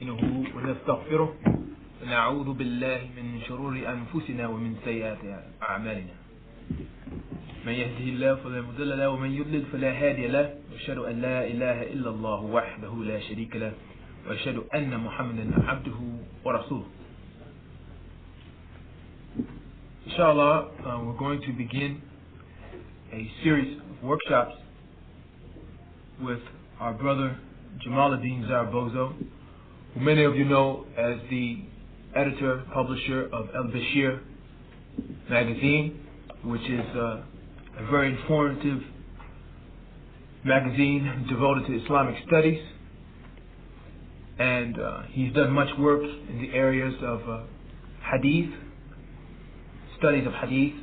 نستعينه ونستغفره ونعوذ بالله من شرور أنفسنا ومن سيئات أعمالنا من يهده الله فلا مضل له ومن يضلل فلا هادي له وأشهد أن لا إله إلا الله وحده لا شريك له وأشهد أن محمدا عبده ورسوله. Inshallah, we're going to begin a series of workshops with our brother Jamal Zarabozo, who many of you know as the editor, publisher of Al-Bashir magazine, which is a very informative magazine devoted to Islamic studies. And he's done much work in the areas of Hadeeth, studies of Hadeeth.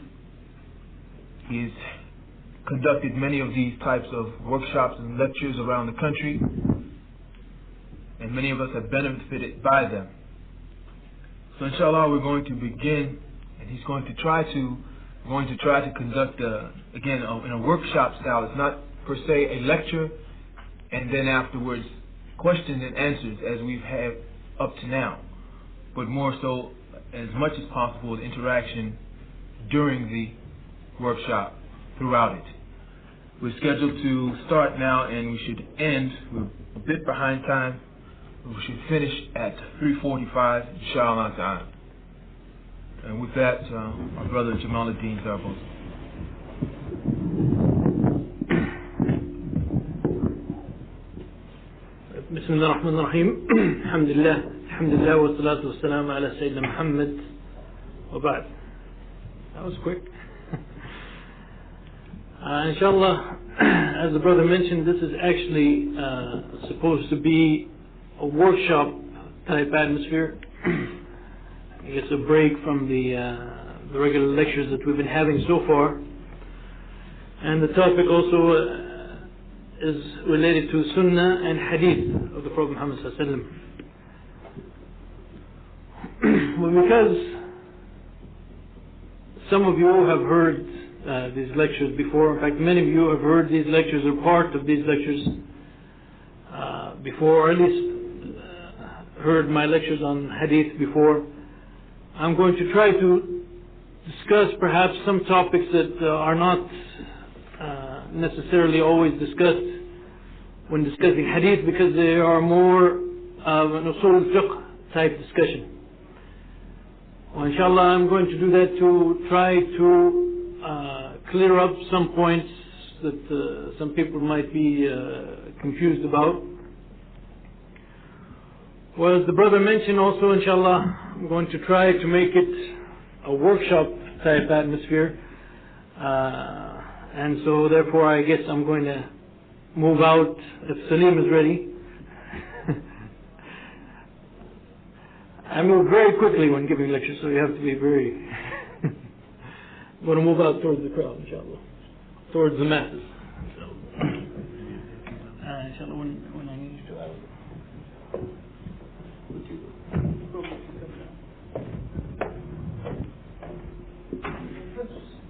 He's conducted many of these types of workshops and lectures around the country, and many of us have benefited by them. So inshallah, we're going to begin, and he's going to try to conduct again in a workshop style. It's not per se a lecture and then afterwards questions and answers as we've had up to now, but more so, as much as possible, the interaction during the workshop throughout it. We're scheduled to start now, and we should end. We're a bit behind time. We should finish at 3:45, inshallah ta'ala. And with that, our brother Jamal Zarabozo. Bismillah ar-Rahman ar-Rahim. Alhamdulillah wa salatu wa salam ala Sayyidina Muhammad wa ba'd. That was quick. Inshallah, as the brother mentioned, this is actually supposed to be a workshop type atmosphere. I guess a break from the regular lectures that we've been having so far. And the topic also is related to Sunnah and Hadith of the Prophet Muhammad sallallahu alaihi wasallam. Well, because some of you have heard these lectures before. In fact, many of you have heard these lectures or part of these lectures before, or at least heard my lectures on Hadith before. I'm going to try to discuss perhaps some topics that are not necessarily always discussed when discussing Hadith, because they are more of an usul al-fiqh type discussion. Well, inshallah, I'm going to do that to try to clear up some points that some people might be confused about. Well, as the brother mentioned also, inshallah, I'm going to try to make it a workshop type atmosphere. And so therefore I guess I'm going to move out if Salim is ready. I move very quickly when giving lectures, so you have to be very... I'm going to move out towards the crowd, inshallah, towards the masses. Inshallah, when I need you to out.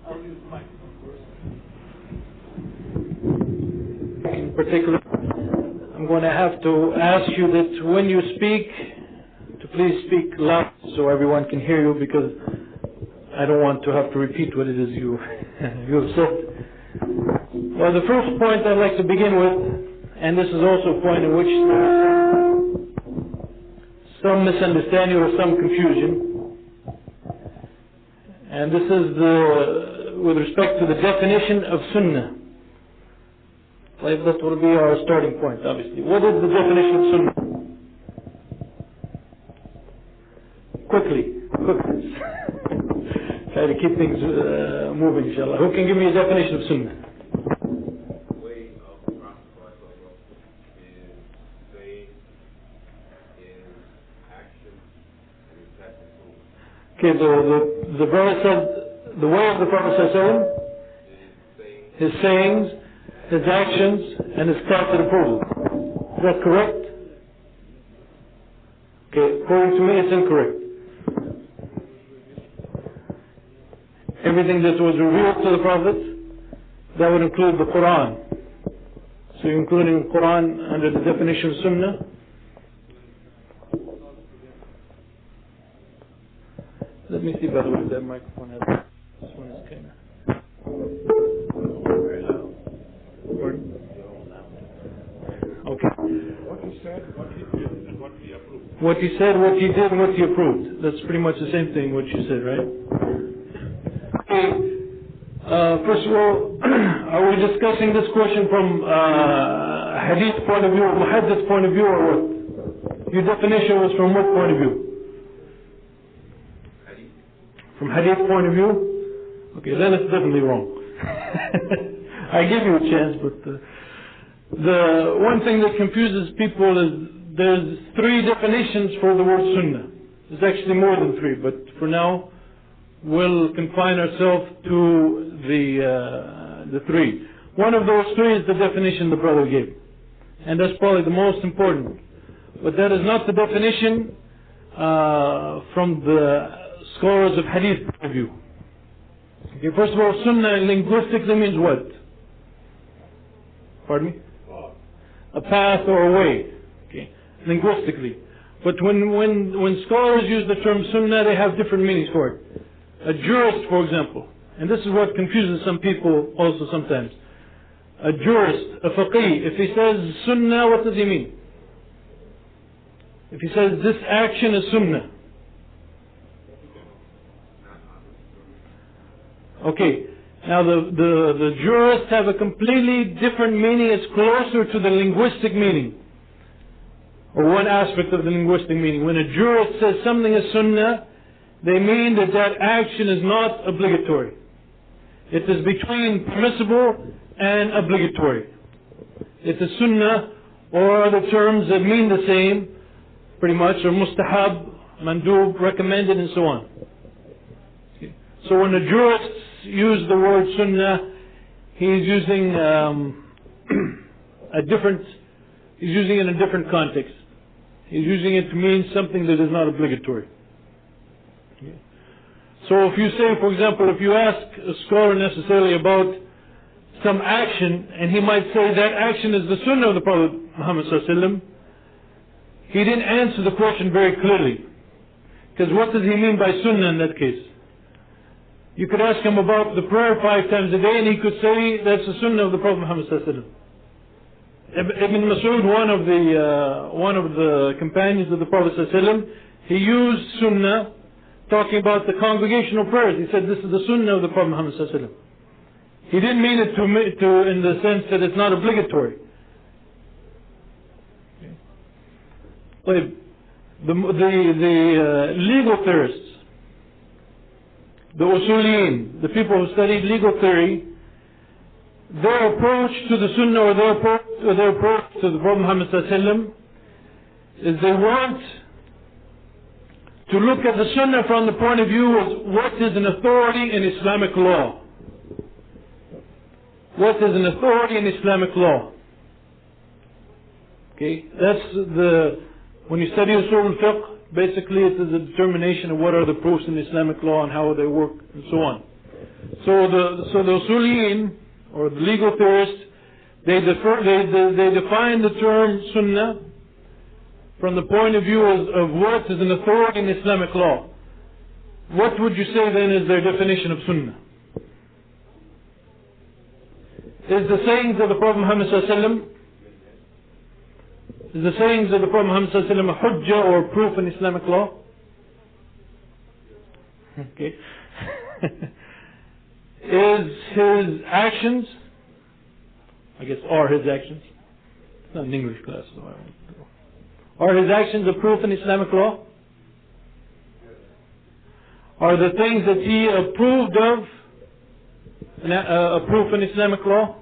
I'll use the microphone first. In particular, I'm going to have to ask you that when you speak, to please speak loud so everyone can hear you, because I don't want to have to repeat what it is you have said. Well, the first point I'd like to begin with, and this is also a point in which there is some misunderstanding or some confusion, and this is with respect to the definition of Sunnah. Like, that will be our starting point, obviously. What is the definition of Sunnah? Quickly. Try to keep things moving, inshallah. Who can give me a definition of Sunnah? The way of the Prophet is faith, is action, and is practice. Okay, the Prophet said the way of the Prophet his sayings, his actions, and his thoughts and approval. Is that correct? Okay, according to me it's incorrect. Everything that was revealed to the Prophet, that would include the Qur'an. So you're including the Qur'an under the definition of Sunnah. Let me see, by the way, if that microphone has. This one is kind of very loud. Okay. What he said, what he did, and what he approved. What he said, what he did, and what he approved. That's pretty much the same thing what you said, right? Okay. First of all, are we discussing this question from Hadeeth point of view, or Muhaddith point of view, or what? Your definition was from what point of view? From Hadeeth point of view? Okay, then it's definitely wrong. I give you a chance, but the one thing that confuses people is there's 3 definitions for the word sunnah. There's actually more than 3, but for now we'll confine ourselves to the 3. One of those 3 is the definition the brother gave, and that's probably the most important. But that is not the definition from the scholars of Hadith point of view. Okay, first of all, sunnah linguistically means what? Pardon me? A path or a way. Okay, linguistically. But when scholars use the term sunnah, they have different meanings for it. A jurist, for example, and this is what confuses some people also sometimes. A jurist, a faqih, if he says sunnah, what does he mean? If he says this action is sunnah. Okay, now the jurists have a completely different meaning. It's closer to the linguistic meaning, or one aspect of the linguistic meaning. When a jurist says something is sunnah, they mean that that action is not obligatory. It is between permissible and obligatory. It's a sunnah, or other terms that mean the same, pretty much, or mustahab, mandub, recommended, and so on. Okay. So when the jurists use the word sunnah, he's using he's using it in a different context. He's using it to mean something that is not obligatory. Okay. So if you say, for example, if you ask a scholar necessarily about some action, and he might say that action is the sunnah of the Prophet Muhammad sallallahu alaihi wasallam, he didn't answer the question very clearly. Because what does he mean by sunnah in that case? You could ask him about the prayer 5 times a day, and he could say that's the sunnah of the Prophet Muhammad sallallahu alaihi wasallam. Ibn Mas'ud, one of the companions of the Prophet sallallahu alaihi wasallam, he used sunnah talking about the congregational prayers. He said this is the sunnah of the Prophet Muhammad sallallahu alaihi wasallam. He didn't mean it to in the sense that it's not obligatory. Okay. The legal theorists, the usuliyin, the people who studied legal theory, their approach to the sunnah, or their approach to the Prophet Muhammad sallallahu alaihi wasallam, is they want to look at the sunnah from the point of view of what is an authority in Islamic law. What is an authority in Islamic law? Okay, that's when you study usul al-fiqh, basically it is a determination of what are the proofs in Islamic law and how they work and so on. So the usuliyin, or the legal theorists, they define the term sunnah from the point of view of what is an authority in Islamic law. What would you say then is their definition of sunnah? Is the sayings of the Prophet Muhammad sallallahu alaihi wasallam, is the sayings of the Prophet Muhammad sallallahu alaihi wasallam a hujjah or proof in Islamic law? Okay. Is his actions, I guess, are his actions? It's not an English class, so I won't. Are his actions a proof in Islamic law? Are the things that he approved of a proof in Islamic law?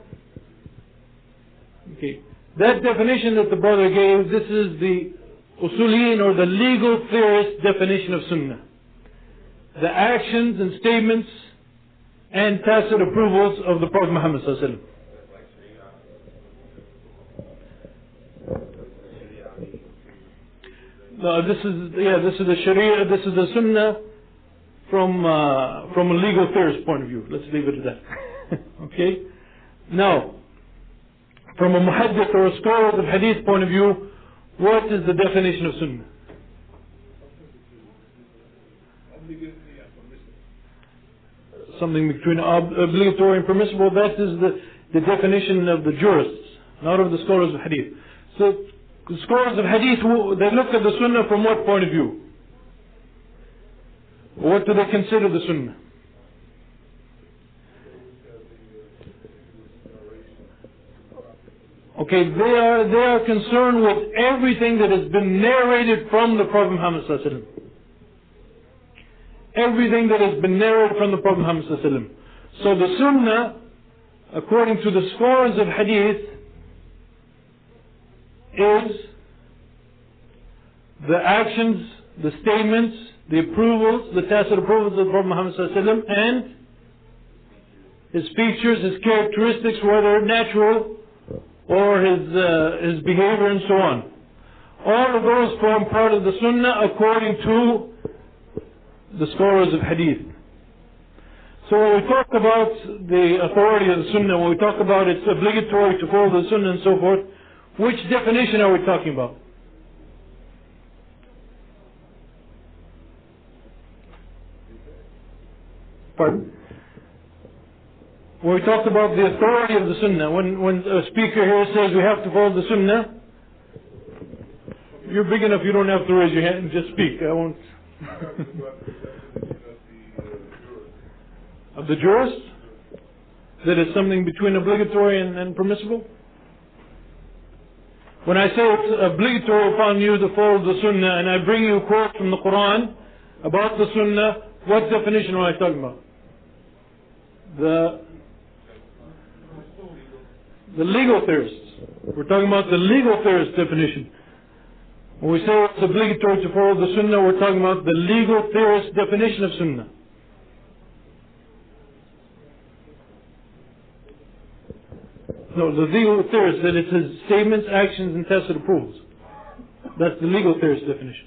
Okay. That definition that the brother gave, this is the usuliyin, or the legal theorist definition of sunnah. The actions and statements and tacit approvals of the Prophet Muhammad sallallahu alaihi wasallam. No, this is the Sharia, this is the Sunnah from a legal theorist point of view. Let's leave it at that. Okay? Now, from a Muhaddith or a scholar of Hadith point of view, what is the definition of Sunnah? something between obligatory and permissible, that is the definition of the jurists, not of the scholars of hadith. So the scholars of hadith, they look at the sunnah from what point of view? What do they consider the sunnah? Okay, they are concerned with everything that has been narrated from the Prophet Muhammad sallallahu alaihi wasallam. Everything that has been narrated from the Prophet Muhammad sallallahu alaihi wasallam. So the sunnah, according to the scholars of hadith, is the actions, the statements, the approvals, the tacit approvals of the Prophet Muhammad sallallahu alaihi wasallam, and his features, his characteristics, whether natural or his behavior and so on. All of those form part of the sunnah according to the scholars of hadith. So when we talk about the authority of the sunnah, when we talk about it's obligatory to follow the sunnah and so forth, which definition are we talking about? Pardon? When we talk about the authority of the sunnah, when a speaker here says we have to follow the sunnah, you're big enough, you don't have to raise your hand and just speak. I won't. Of the jurist? That is something between obligatory and permissible? When I say it's obligatory upon you to follow the sunnah and I bring you a quote from the Qur'an about the sunnah, what definition am I talking about? The legal theorists. We're talking about the legal theorist definition. When we say it's obligatory to follow the sunnah, we're talking about the legal theorist definition of sunnah. No, the legal theorist, that it says statements, actions, and tacit approvals. That's the legal theorist definition.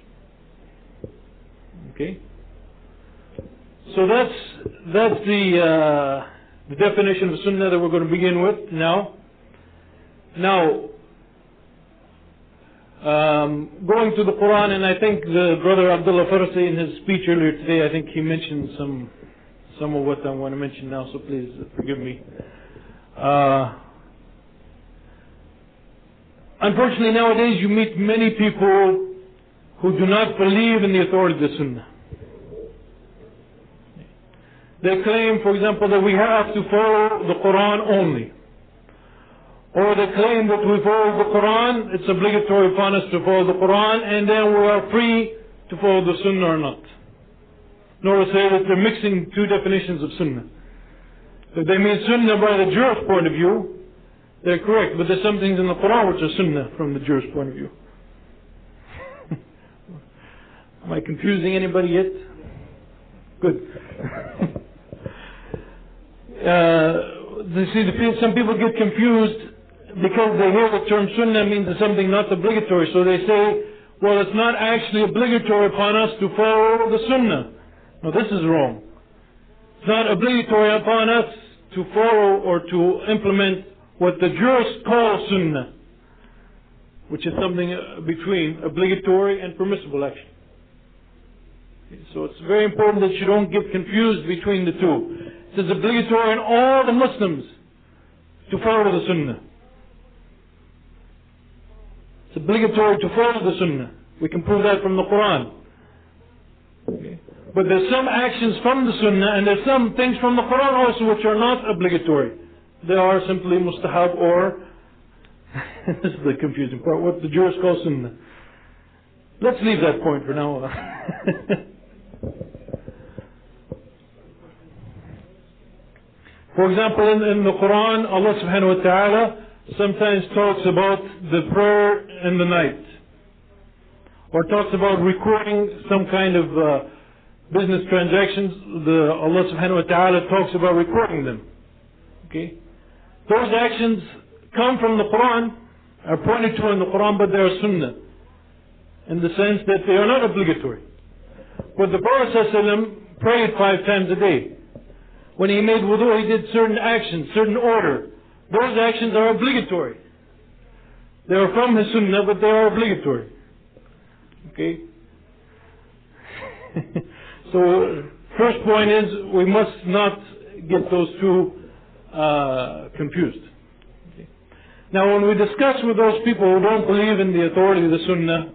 Okay? So that's the definition of sunnah that we're going to begin with now. Now, going to the Qur'an, and I think the brother Abdullah Farsi in his speech earlier today, I think he mentioned some of what I want to mention now, so please forgive me. Unfortunately, nowadays you meet many people who do not believe in the authority of the Sunnah. They claim, for example, that we have to follow the Qur'an only. Or they claim that we follow the Qur'an, it's obligatory upon us to follow the Qur'an, and then we are free to follow the Sunnah or not. Nor to say that they're mixing two definitions of Sunnah. If they mean Sunnah by the jurist point of view, they're correct, but there's some things in the Qur'an which are Sunnah from the jurist point of view. Am I confusing anybody yet? Good. Some people get confused because they hear the term Sunnah means something not obligatory. So they say, well, it's not actually obligatory upon us to follow the Sunnah. No, this is wrong. It's not obligatory upon us to follow or to implement what the jurists call Sunnah, which is something between obligatory and permissible action. So it's very important that you don't get confused between the two. It is obligatory on all the Muslims to follow the Sunnah. It's obligatory to follow the Sunnah. We can prove that from the Qur'an. Okay. But there's some actions from the Sunnah and there's some things from the Qur'an also which are not obligatory. They are simply mustahab or this is the confusing part, what the jurists call Sunnah. Let's leave that point for now. For example, in the Qur'an, Allah subhanahu wa ta'ala sometimes talks about the prayer in the night. Or talks about recording some kind of business transactions. Allah subhanahu wa ta'ala talks about recording them. Okay? Those actions come from the Qur'an, are pointed to in the Qur'an, but they are Sunnah. In the sense that they are not obligatory. But the Prophet ﷺ prayed 5 times a day. When he made wudu, he did certain actions, certain order. Those actions are obligatory. They are from his Sunnah, but they are obligatory. Okay? So, first point is, we must not get those two confused. Okay. Now when we discuss with those people who don't believe in the authority of the Sunnah,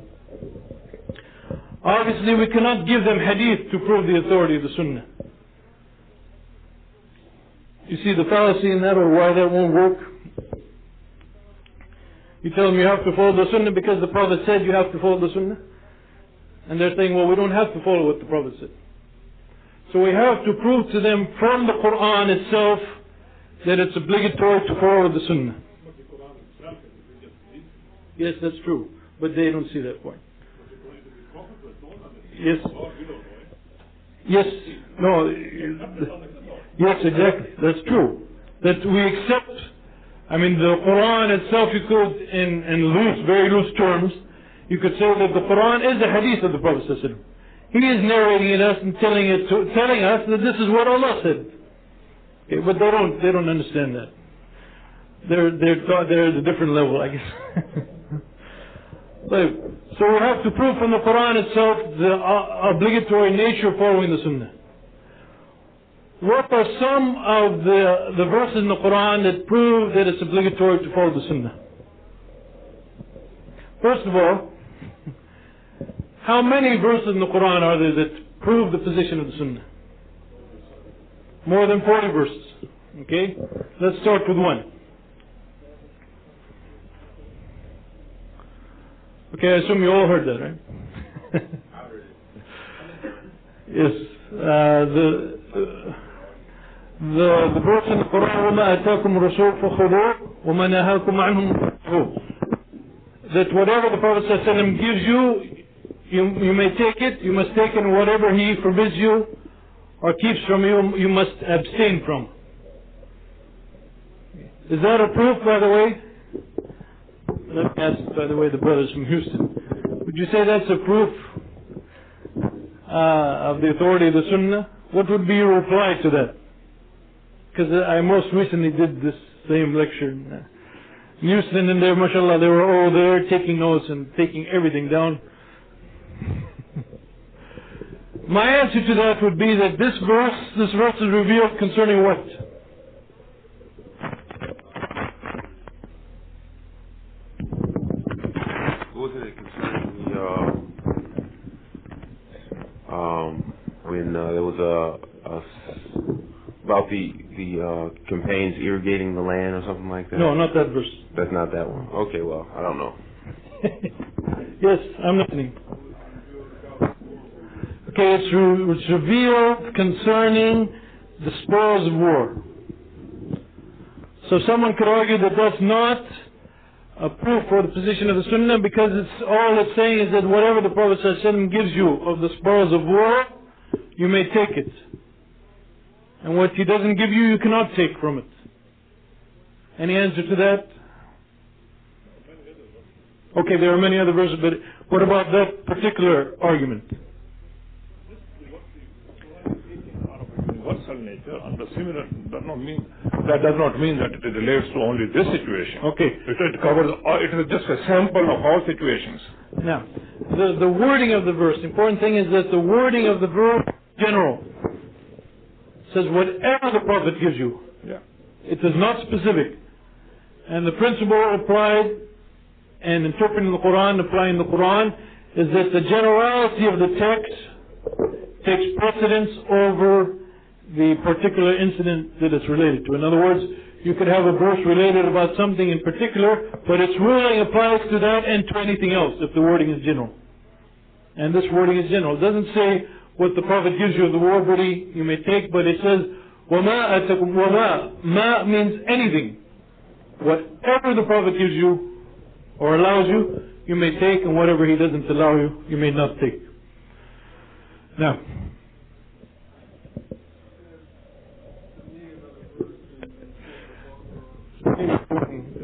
obviously we cannot give them hadith to prove the authority of the Sunnah. You see the fallacy in that, or why that won't work? You tell them you have to follow the Sunnah because the Prophet said you have to follow the Sunnah. And they're saying, well, we don't have to follow what the Prophet said. So we have to prove to them from the Qur'an itself that it's obligatory to follow the Sunnah. But the Qur'an itself is the biggest hadith. Yes, that's true. But they don't see that point. Yes. Yes. No. Yes, exactly. That's true. That we accept, I mean, the Qur'an itself, you could, in loose, very loose terms, you could say that the Qur'an is the hadith of the Prophet ﷺ. He is narrating it us and telling us that this is what Allah said. Okay, but they don't understand that. They're at a different level, I guess. So we have to prove from the Qur'an itself the obligatory nature of following the Sunnah. What are some of the verses in the Qur'an that prove that it's obligatory to follow the Sunnah? First of all, how many verses in the Qur'an are there that prove the position of the Sunnah? More than 40 verses. Okay? Let's start with one. Okay, I assume you all heard that, right? Yes. The verse in the Quran, وَمَا أَتَاكُمُ الرَّسُولُ فَخُذُوهُ وَمَا نَهَاكُمْ عَنْهُ فَانْتَهُوا. That whatever the Prophet ﷺ gives you, you may take it, you must take it, and whatever he forbids you or keeps from you, you must abstain from. Is that a proof, by the way? Let me ask, by the way, the brothers from Houston. Would you say that's a proof of the authority of the Sunnah? What would be your reply to that? Because I most recently did this same lecture in Houston, and there, mashallah, they were all there taking notes and taking everything down. My answer to that would be that this verse is revealed concerning what? Wasn't it concerning when there was about the campaigns irrigating the land or something like that? No, not that verse. That's not that one. Okay, well, I don't know. Yes, I'm listening. Okay, it's revealed concerning the spoils of war. So someone could argue that that's not a proof for the position of the Sunnah, because it's saying is that whatever the Prophet ﷺ gives you of the spoils of war, you may take it. And what he doesn't give you, you cannot take from it. Any answer to that? Okay, there are many other verses, but what about that particular argument? Universal nature and the similar does not mean that it relates to only this situation. Okay. It covers it is just a sample of all situations. Now, the wording of the verse, the important thing is that the wording of the verse in general says whatever the Prophet gives you. Yeah. It is not specific. And the principle applied and interpreting the Qur'an, applying the Qur'an, is that the generality of the text takes precedence over the particular incident that it's related to. In other words, you could have a verse related about something in particular, but its ruling applies to that and to anything else if the wording is general. And this wording is general. It doesn't say what the Prophet gives you of the war booty you may take, but it says, وَمَا أَتَكُمْ وَمَا. Ma means anything. Whatever the Prophet gives you or allows you, you may take, and whatever he doesn't allow you, you may not take. Now,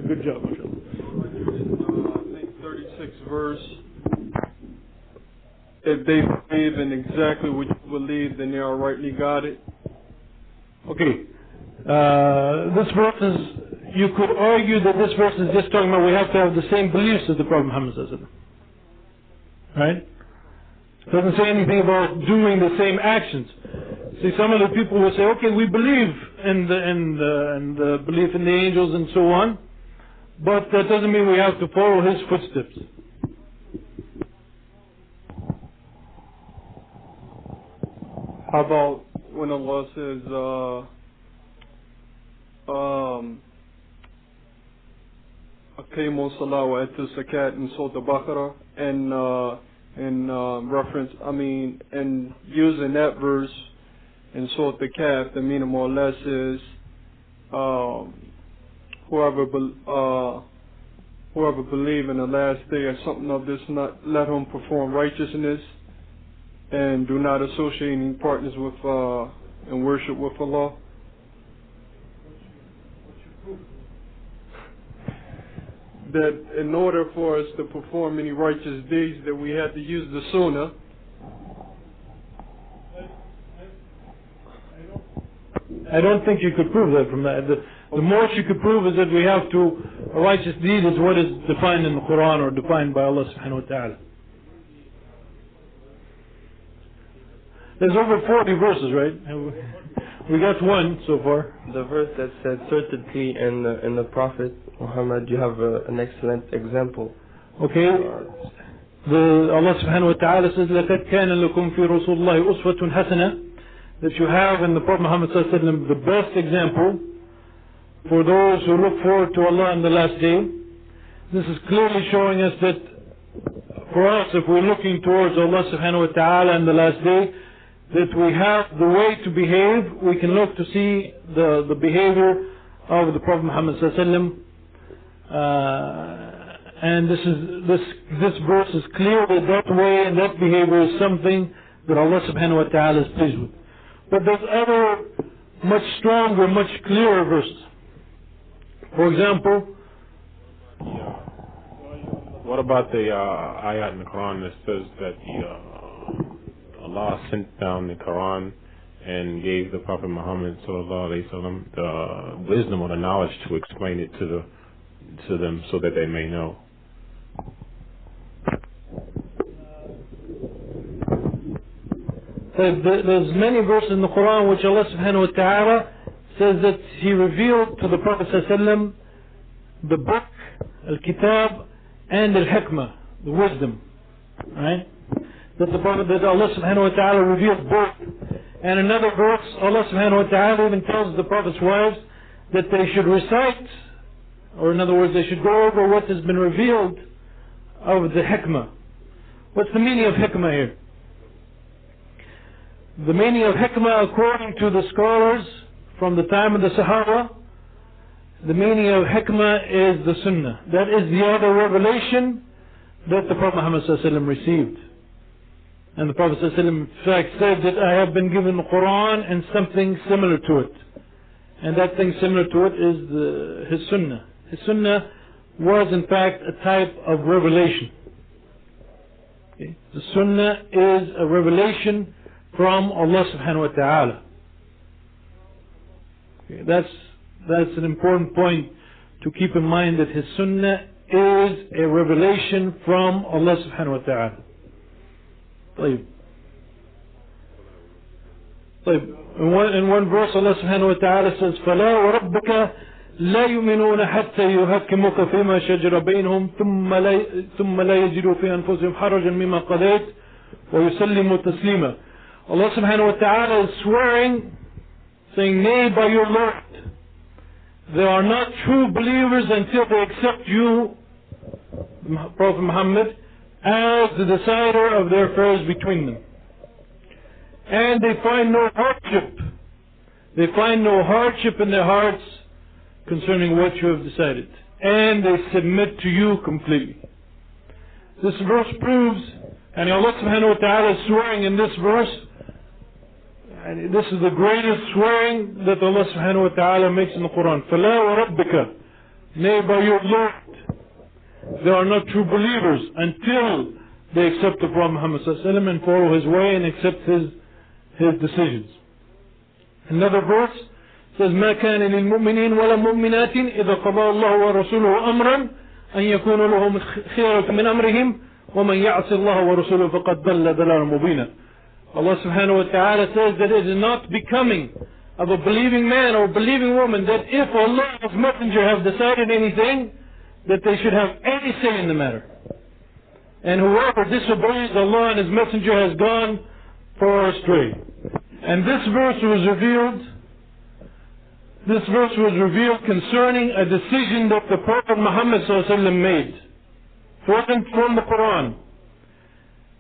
good job, Michelle. I think 36 verse. If they believe in exactly what you believe, then they are rightly guided. Okay. This verse is, you could argue that this verse is just talking about we have to have the same beliefs as the Prophet Muhammad ﷺ. Right? It doesn't say anything about doing the same actions. See, some of the people will say, okay, we believe and the belief in the angels and so on, but that doesn't mean we have to follow his footsteps. How about when Allah says, Aqimu Salah wa Atu Zakat in Surah Al-Baqarah, and reference, and using that verse in Surah Al-Kahf, the meaning more or less is, whoever believe in the last day or something of this, not let him perform righteousness, and do not associate any partners with and worship with Allah. That in order for us to perform any righteous deeds, that we have to use the Sunnah. I don't think you could prove that from that. The most you could prove is that we have to, a righteous deed is what is defined in the Qur'an or defined by Allah subhanahu wa ta'ala. There's over 40 verses, right? We got one so far. The verse that said certainly in the Prophet Muhammad, you have an excellent example. Okay. Allah subhanahu wa ta'ala says, لَقَدْ كَانَ لَكُمْ فِي رَسُولِ اللَّهِ أُسْوَةٌ حَسَنَةٌ, that you have in the Prophet Muhammad sallallahu alaihi wasallam the best example for those who look forward to Allah in the last day. This is clearly showing us that for us, if we're looking towards Allah subhanahu wa ta'ala in the last day, that we have the way to behave. We can look to see the behavior of the Prophet Muhammad sallallahu alaihi wasallam, and this verse is clear that that way and that behavior is something that Allah subhanahu wa ta'ala is pleased with. But there's other much stronger, much clearer verses. For example, what about the ayat in the Quran that says that Allah sent down the Quran and gave the Prophet Muhammad sallallahu alaihi wasallam the wisdom or the knowledge to explain it to them so that they may know? There's many verses in the Quran which Allah subhanahu wa ta'ala says that He revealed to the Prophet sallallahu alaihi wasallam the book, al-kitab, and al-hikmah, the wisdom, right? That Allah subhanahu wa ta'ala revealed both. And another verse, Allah subhanahu wa ta'ala even tells the Prophet's wives that they should recite, or in other words, they should go over what has been revealed of the hikmah. What's the meaning of hikmah here? The meaning of hikmah, according to the scholars from the time of the Sahaba, the meaning of hikmah is the sunnah. That is the other revelation that the Prophet Muhammad sallallahu alaihi wasallam received. And the Prophet sallallahu alaihi wasallam in fact said that I have been given the Qur'an and something similar to it. And that thing similar to it is his sunnah. His sunnah was in fact a type of revelation. Okay. The sunnah is a revelation from Allah subhanahu wa ta'ala. Okay. That's an important point to keep in mind, that his sunnah is a revelation from Allah subhanahu wa ta'ala. طيب. In one verse Allah subhanahu wa ta'ala says فَلَا وَرَبَّكَ لَا يُؤْمِنُونَ حَتَّى يُحَكِّمُوكَ فِيمَا شَجَرَ بَيْنَهُمْ ثُمَّ لَا يَجِدُوا فِي أَنفُسِهِمْ حَرَجًا مِمَّا قَضَيْتَ وَيُسَلِّمُوا تَسْلِيمًا. Allah subhanahu wa ta'ala is swearing, saying, nay, by your Lord, they are not true believers until they accept you, Prophet Muhammad, as the decider of their affairs between them. And they find no hardship. They find no hardship in their hearts concerning what you have decided. And they submit to you completely. This verse proves, and Allah subhanahu wa ta'ala is swearing in this verse, and this is the greatest swearing that Allah subhanahu wa ta'ala makes in the Quran. فَلَا وَرَبِّكَ, nay, by your Lord, they are not true believers until they accept the Prophet Muhammad sallallahu alaihi wasallam and follow his way and accept his decisions. Another verse says ما كان للمؤمنين ولا مؤمنات إذا قضى الله ورسوله أمرا أن يكون لهم خيرة من أمرهم ومن يعص الله ورسوله فقد ضل ضلالا مبينا. Allah subhanahu wa ta'ala says that it is not becoming of a believing man or believing woman that if Allah and His Messenger have decided anything, that they should have any say in the matter. And whoever disobeys Allah and His Messenger has gone far astray. And this verse was revealed concerning a decision that the Prophet Muhammad ﷺ made. It wasn't from the Qur'an.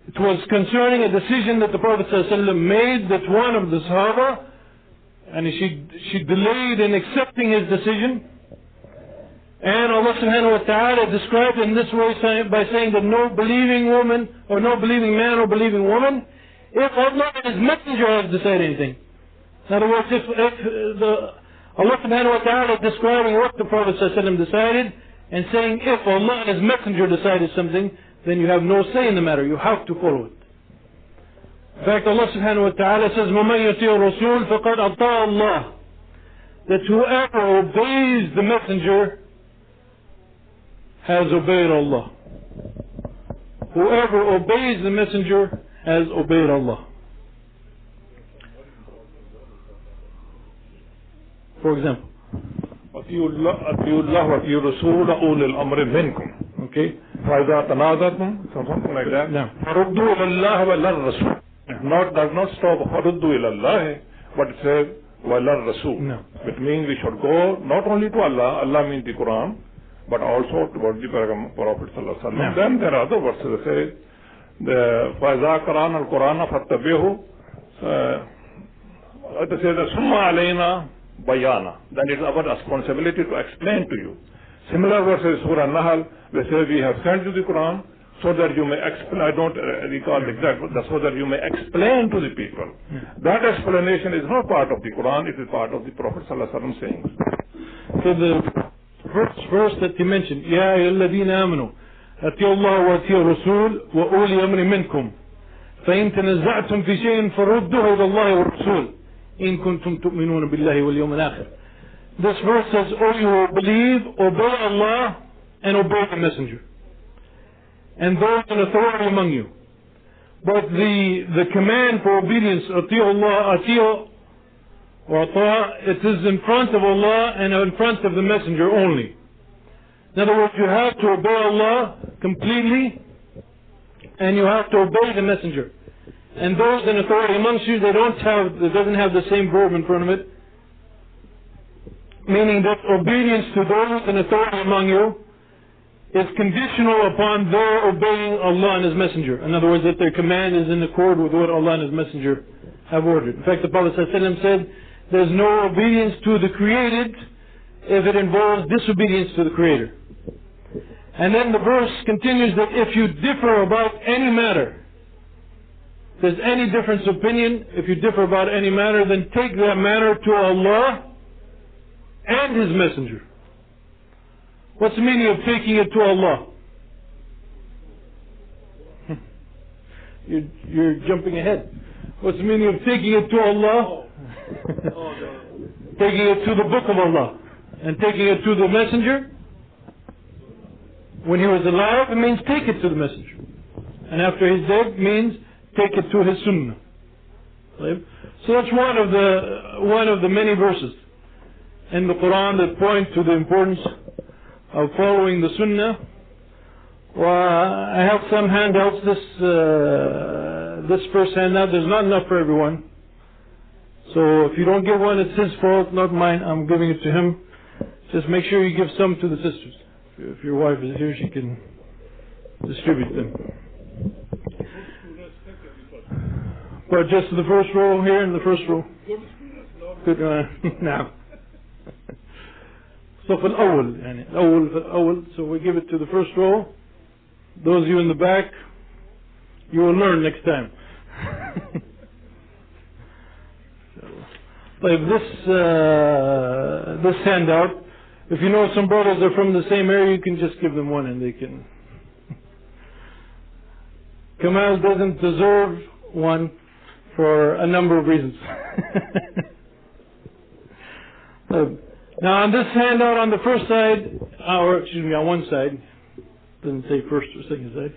It was concerning a decision that the Prophet ﷺ made, that one of the Sahaba, and she delayed in accepting his decision. And Allah subhanahu wa ta'ala described in this way by saying that no believing woman, or no believing man or believing woman, if Allah and His Messenger has decided anything. In other words, Allah subhanahu wa ta'ala is describing what the Prophet ﷺ decided, and saying if Allah and His Messenger decided something, then you have no say in the matter, you have to follow it. In fact, Allah subhanahu wa ta'ala says, وَمَنْ يُطِيعِ الرَّسُولِ فَقَدْ أَطَاعَ اللَّهِ, that whoever obeys the Messenger has obeyed Allah. Whoever obeys the Messenger has obeyed Allah. For example, أطيعوا الله وأطيعوا الرسول أولي الأمر منكم. Okay. فإذا تنازعتم, something like that. No. فردوا إلى الله وإلى الرسول. Does not stop فردوا إلى الله, but it says وإلى الرسول. No. It means we should go not only to Allah, Allah means the Quran, but also towards the Prophet sallallahu alaihi wasallam. Then there are other verses that say, فإذا قرأنا القرآن فاتبعوه. It says ثم علينا bayana. Then it is our responsibility to explain to you. Similar verses, Surah Nahl, they say we have sent you the Quran so that you may explain. I don't recall the exact, but so that you may explain to the people. That explanation is not part of the Quran, it is part of the Prophet sallallahu alaihi wasallam sayings. So the first verse that he mentioned, يا أيها الذين آمنوا أطيعوا الله وأطيعوا الرسول وأولي أمر منكم فإن تنازعتم في شيء فردوه إلى الله والرسول إن كنتم تؤمنون بالله واليوم الآخر. This verse says, "O you who believe, obey Allah and obey the Messenger, and those in authority among you." But the command for obedience, أطيعوا الله, أطيعوا وأطاع, it is in front of Allah and in front of the Messenger only. In other words, you have to obey Allah completely, and you have to obey the Messenger. And those in authority amongst you, it doesn't have the same verb in front of it. Meaning that obedience to those in authority among you is conditional upon their obeying Allah and His Messenger. In other words, that their command is in accord with what Allah and His Messenger have ordered. In fact, the Prophet ﷺ said, there's no obedience to the created if it involves disobedience to the Creator. And then the verse continues that if you differ about any matter, if there's any difference of opinion, if you differ about any matter, then take that matter to Allah and His Messenger. What's the meaning of taking it to Allah? You're jumping ahead. What's the meaning of taking it to Allah? Taking it to the Book of Allah and taking it to the Messenger. When he was alive, it means take it to the Messenger, and after he's dead, means take it to his Sunnah. So that's one of the many verses in the Quran that point to the importance of following the Sunnah. Well, I have some handouts. This first handout, there's not enough for everyone. So if you don't get one, it's his fault, not mine. I'm giving it to him. Just make sure you give some to the sisters. If your wife is here, she can distribute them. But just the first row here, in the first row. Good. Now. الصف الأول يعني الأول, so we give it to the first row. Those of you in the back, you will learn next time. Like this handout, if you know some brothers are from the same area, you can just give them one and they can. Kamal doesn't deserve one for a number of reasons. Now on this handout on the first side, or excuse me, on one side, doesn't say first or second side.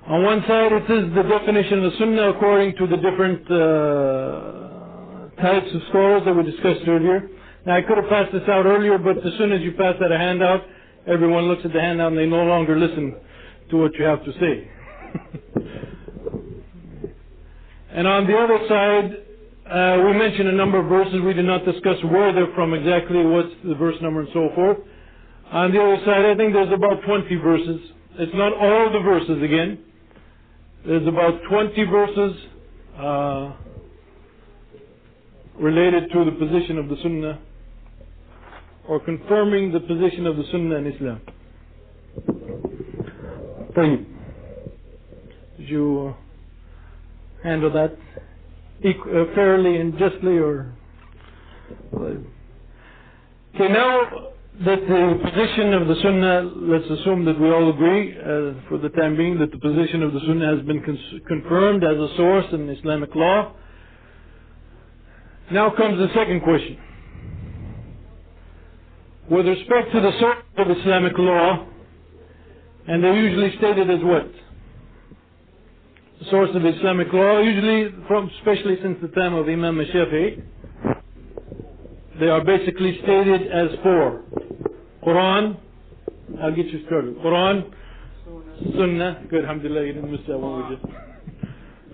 On one side it is the definition of the Sunnah according to the different types of scholars that we discussed earlier. Now I could have passed this out earlier, but as soon as you pass out a handout, everyone looks at the handout and they no longer listen to what you have to say. And on the other side, we mentioned a number of verses. We did not discuss where they're from exactly, what's the verse number and so forth. On the other side, I think there's about 20 verses. It's not all the verses again. There's about 20 verses related to the position of the Sunnah, or confirming the position of the Sunnah in Islam. طيب. Did you handle that fairly and justly, or? Okay, now that the position of the Sunnah, let's assume that we all agree for the time being that the position of the Sunnah has been confirmed as a source in Islamic law. Now comes the second question. With respect to the source of Islamic law, and they're usually stated as what? The source of Islamic law, usually especially since the time of Imam Shafi'i, they are basically stated as four. Qur'an, I'll get you started. Qur'an, Sunnah, good, alhamdulillah, you didn't miss that one, we just.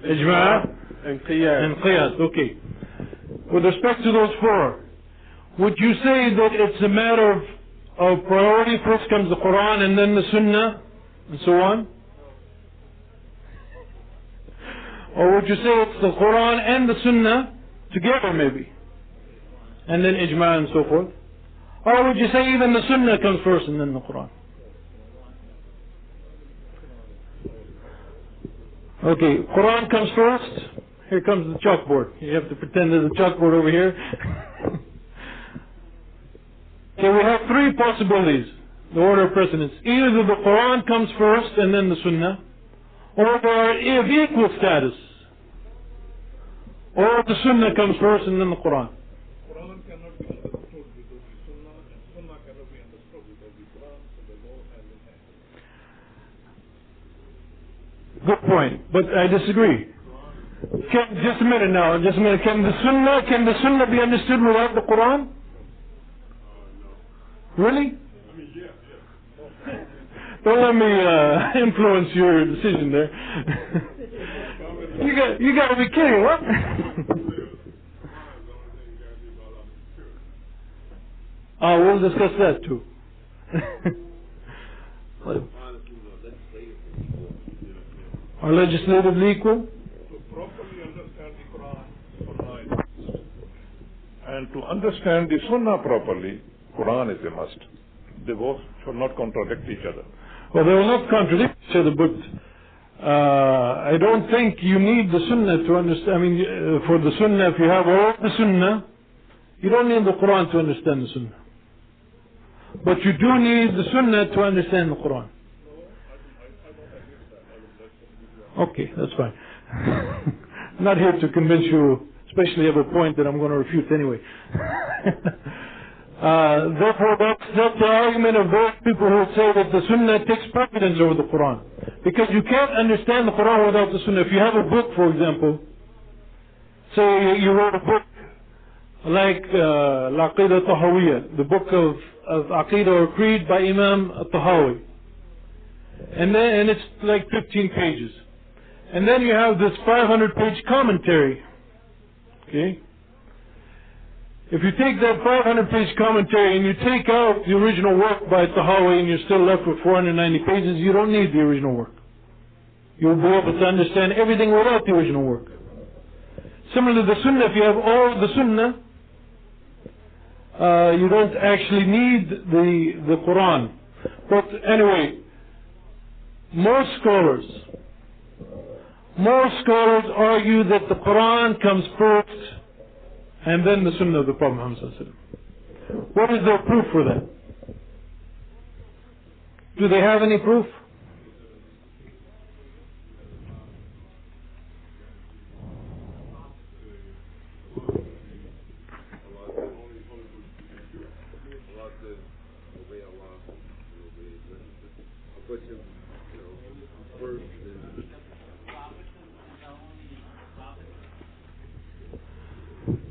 Ijma' and Qiyas, okay. With respect to those four, would you say that it's a matter of priority? First comes the Qur'an and then the Sunnah and so on? Or would you say it's the Qur'an and the Sunnah together maybe? And then Ijma' and so forth? Or would you say even the Sunnah comes first and then the Qur'an? Okay, Qur'an comes first. Here comes the chalkboard. You have to pretend there's a chalkboard over here. Okay, we have three possibilities. The order of precedence. Either the Qur'an comes first and then the Sunnah, or they are of equal status, or the Sunnah comes first and then the Qur'an. Quran cannot be understood without the Sunnah, and Sunnah cannot be understood without the Quran, so they go hand in hand. Good point, but I disagree. Just a minute now, just a minute. Can the Sunnah be understood without the Quran? Really? Don't let me influence your decision there. You got to be kidding, what? Oh, we'll discuss that too. Are legislatively equal? To properly understand the Quran is must. And to understand the Sunnah properly, Quran is a must. They both should not contradict each other. Well, they will not contradict each other, but I don't think you need the Sunnah to understand. I mean, for the Sunnah, if you have all the Sunnah, you don't need the Quran to understand the Sunnah. But you do need the Sunnah to understand the Quran. Okay, that's fine. I'm not here to convince you, especially of a point that I'm going to refute anyway. Therefore, that's the argument of those people who say that the Sunnah takes precedence over the Quran. Because you can't understand the Quran without the Sunnah. If you have a book, for example, say you wrote a book like Al-Aqidah Tahawiyya, the book of Aqidah or Creed by Imam Tahawi. And it's like 15 pages. And then you have this 500-page commentary. Okay? If you take that 500-page commentary and you take out the original work by Tahawi and you're still left with 490 pages, you don't need the original work. You'll be able to understand everything without the original work. Similarly, the Sunnah, if you have all the Sunnah, you don't actually need the Quran. But anyway, most scholars argue that the Quran comes first and then the Sunnah of the Prophet Muhammad. What is their proof for that? Do they have any proof?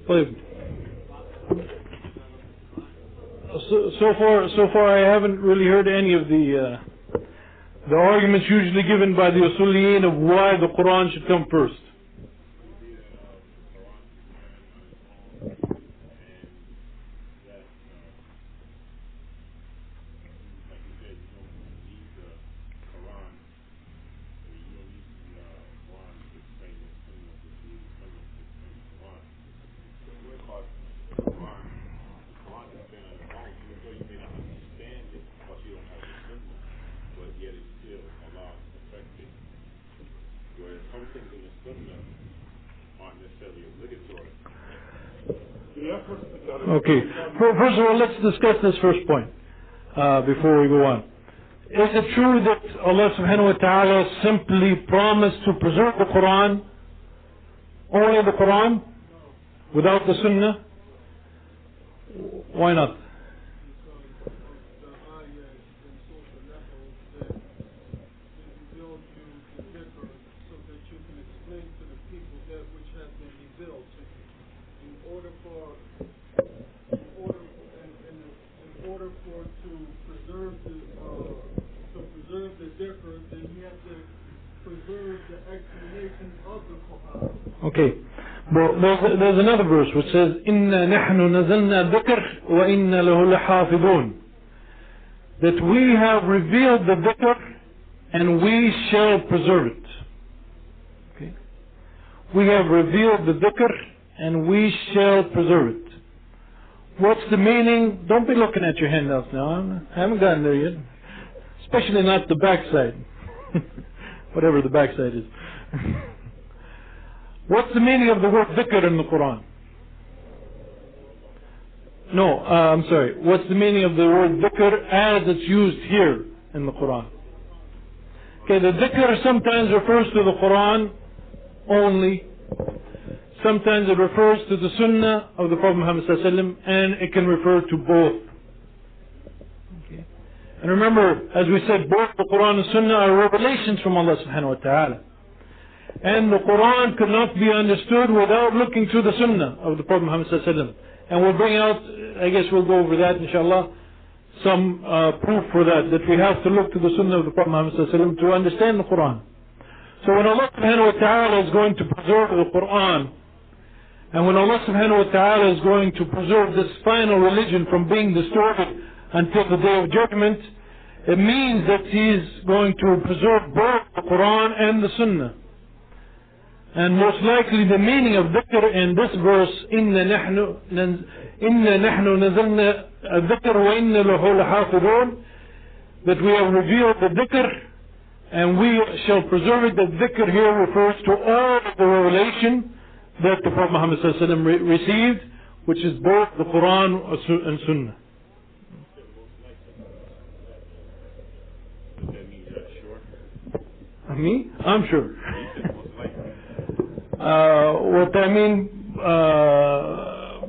So far I haven't really heard any of the arguments usually given by the Usuliyin of why the Quran should come first. Okay. First of all, let's discuss this first point before we go on. Is it true that Allah subhanahu wa ta'ala simply promised to preserve the Quran, only the Quran, without the Sunnah? Why not? Okay. Well, there's another verse which says, "Inna nahnu nazalna dhikr wa inna lahu lahafidun." That we have revealed the dhikr and we shall preserve it. Okay. We have revealed the dhikr and we shall preserve it. What's the meaning? Don't be looking at your handouts now. I haven't gotten there yet. Especially not the backside. Whatever the backside is. What's the meaning of the word dhikr in the Quran? No, I'm sorry. What's the meaning of the word dhikr as it's used here in the Quran? Okay, the dhikr sometimes refers to the Quran only. Sometimes it refers to the Sunnah of the Prophet Muhammad ﷺ, and it can refer to both. Okay. And remember, as we said, both the Quran and Sunnah are revelations from Allah subhanahu wa ta'ala. And the Quran could not be understood without looking to the Sunnah of the Prophet Muhammad ﷺ. And we'll bring out, I guess we'll go over that inshallah, some proof for that we have to look to the Sunnah of the Prophet Muhammad ﷺ to understand the Quran. So when Allah subhanahu wa ta'ala is going to preserve the Quran, and when Allah subhanahu wa ta'ala is going to preserve this final religion from being distorted until the Day of Judgment, it means that He is going to preserve both the Quran and the Sunnah. And most likely the meaning of dhikr in this verse, إِنَّا نَحْنُ نَزَلْنَا الذِّكْرَ وَإِنَّا لَهُ لَحَافِظُونَ, that we have revealed the dhikr and we shall preserve it. The dhikr here refers to all of the revelation that the Prophet Muhammad ﷺ received, which is both the Quran and Sunnah. Me? I'm sure. What I mean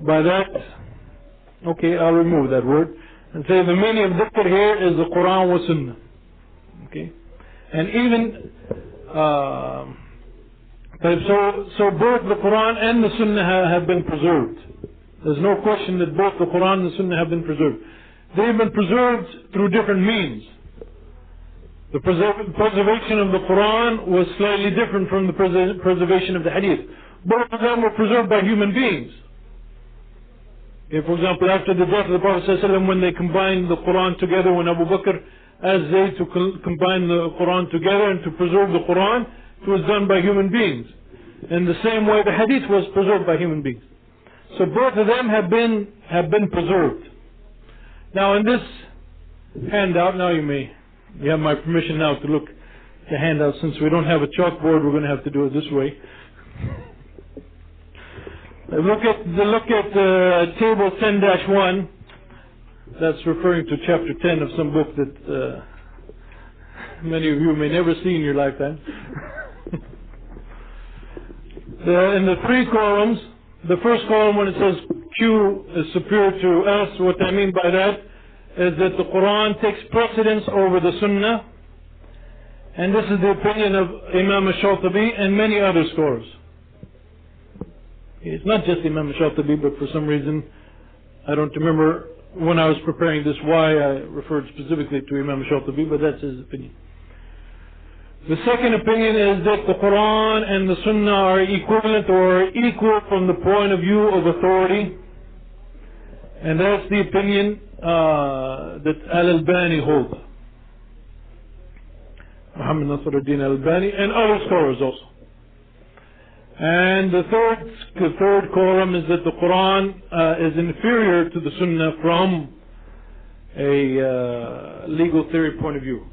by that, okay, I'll remove that word and say the meaning of dhikr here is the Quran wa Sunnah. Okay, and even so both the Quran and the Sunnah have been preserved. There's no question that both the Quran and the Sunnah have been preserved. They've been preserved through different means. The preservation of the Quran was slightly different from the preservation of the Hadith. Both of them were preserved by human beings. Okay, for example, after the death of the Prophet ﷺ, when they combined the Quran together, when Abu Bakr asked Zayd to combine the Quran together and to preserve the Quran, it was done by human beings. In the same way, the Hadith was preserved by human beings. So both of them have been preserved. Now in this handout, you have my permission now to look at the handout. Since we don't have a chalkboard, we're going to have to do it this way. Look at table 10-1. That's referring to chapter 10 of some book that many of you may never see in your lifetime. In the three columns, the first column when it says Q is superior to S, what I mean by that is that the Quran takes precedence over the Sunnah, and this is the opinion of Imam al-Shatibi and many other scholars. It's not just Imam Shatibi, but for some reason, I don't remember when I was preparing this why I referred specifically to Imam Shatibi, but that's his opinion. The second opinion is that the Qur'an and the Sunnah are equivalent or equal from the point of view of authority. And that's the opinion that Al-Albani holds. Muhammad Nasruddin Al-Albani and other scholars also. And the third column is that the Qur'an is inferior to the Sunnah from a legal theory point of view.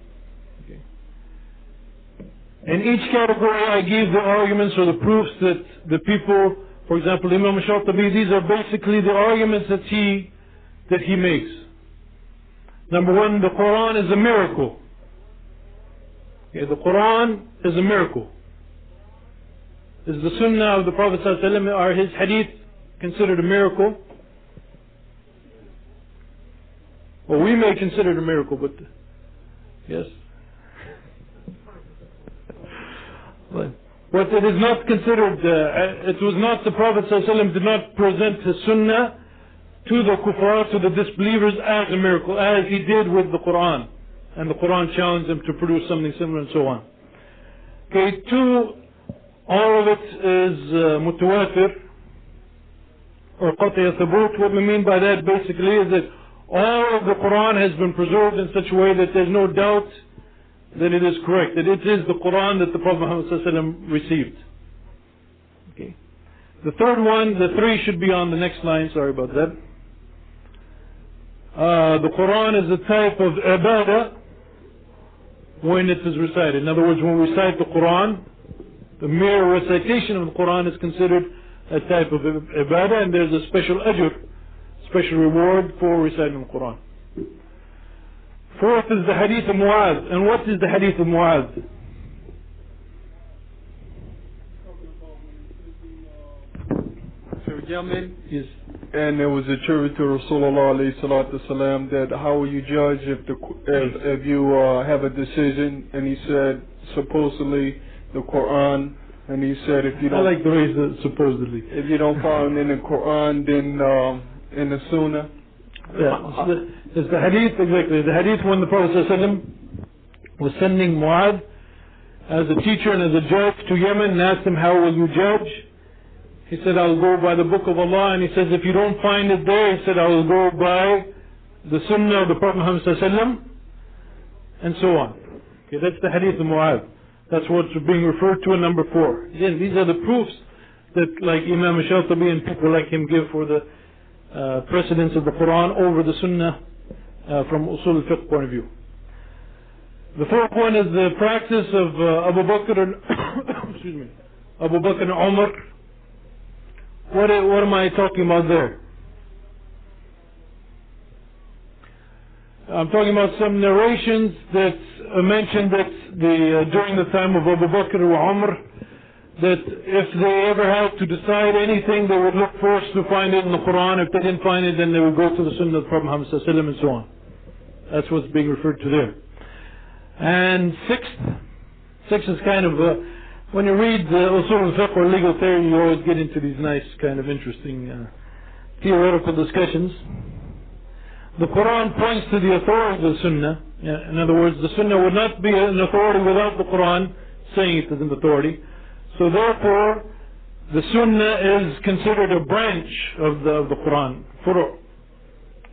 Okay. In each category I give the arguments or the proofs that the people, for example Imam Shatibi, these are basically the arguments that he makes. Number one, the Qur'an is a miracle. Okay, the Qur'an is a miracle. Is the Sunnah of the Prophet ﷺ, are his Hadith considered a miracle? Well, we may consider it a miracle, but yes. But it is not considered, it was not the Prophet ﷺ did not present his Sunnah to the kuffar, to the disbelievers, as a miracle, as he did with the Qur'an. And the Qur'an challenged them to produce something similar and so on. Okay, two, all of it is mutawatir or qat'i thubut. What we mean by that basically is that all of the Qur'an has been preserved in such a way that there's no doubt that it is correct, that it is the Qur'an that the Prophet Muhammad ﷺ received. Okay. The third one, the three should be on the next line, sorry about that. The Qur'an is a type of ibadah when it is recited. In other words, when we recite the Qur'an, the mere recitation of the Qur'an is considered a type of ibadah, and there's a special ajr, special reward for reciting the Qur'an. Fourth is the Hadith of Mu'adh. And what is the Hadith of Mu'adh? Yemen, Yes. and there was a tribute to Rasulullah alayhi salatu salam that how will you judge if you have a decision, and he said supposedly the Quran, and he said if you don't, I like the way it's supposedly. if you don't find in the Quran, then in the Sunnah. Yeah, it's the Hadith, exactly. The Hadith when the Prophet ﷺ was sending Mu'adh as a teacher and as a judge to Yemen, and asked him, how will you judge? He said, I'll go by the book of Allah. And he says, if you don't find it there, he said, I will go by the Sunnah of the Prophet Muhammad ﷺ, and so on. Okay, that's the Hadith of Mu'adh. That's what's being referred to in number 4. Again, these are the proofs that, like Imam Shatibi and people like him, give for the precedence of the Quran over the Sunnah from Usul al-Fiqh point of view. The fourth one is the practice of Abu Bakr and excuse me, Abu Bakr and Umar. What am I talking about there? I'm talking about some narrations that mention that during the time of Abu Bakr and Umar, that if they ever had to decide anything, they would look first to find it in the Quran. If they didn't find it, then they would go to the Sunnah of the Prophet Muhammad ﷺ and so on. That's what's being referred to there. And sixth is kind of when you read Usul al-Fiqh or legal theory, you always get into these nice kind of interesting theoretical discussions. The Quran points to the authority of the Sunnah. In other words, the Sunnah would not be an authority without the Quran saying it is an authority. So therefore, the Sunnah is considered a branch of the Quran, furu'.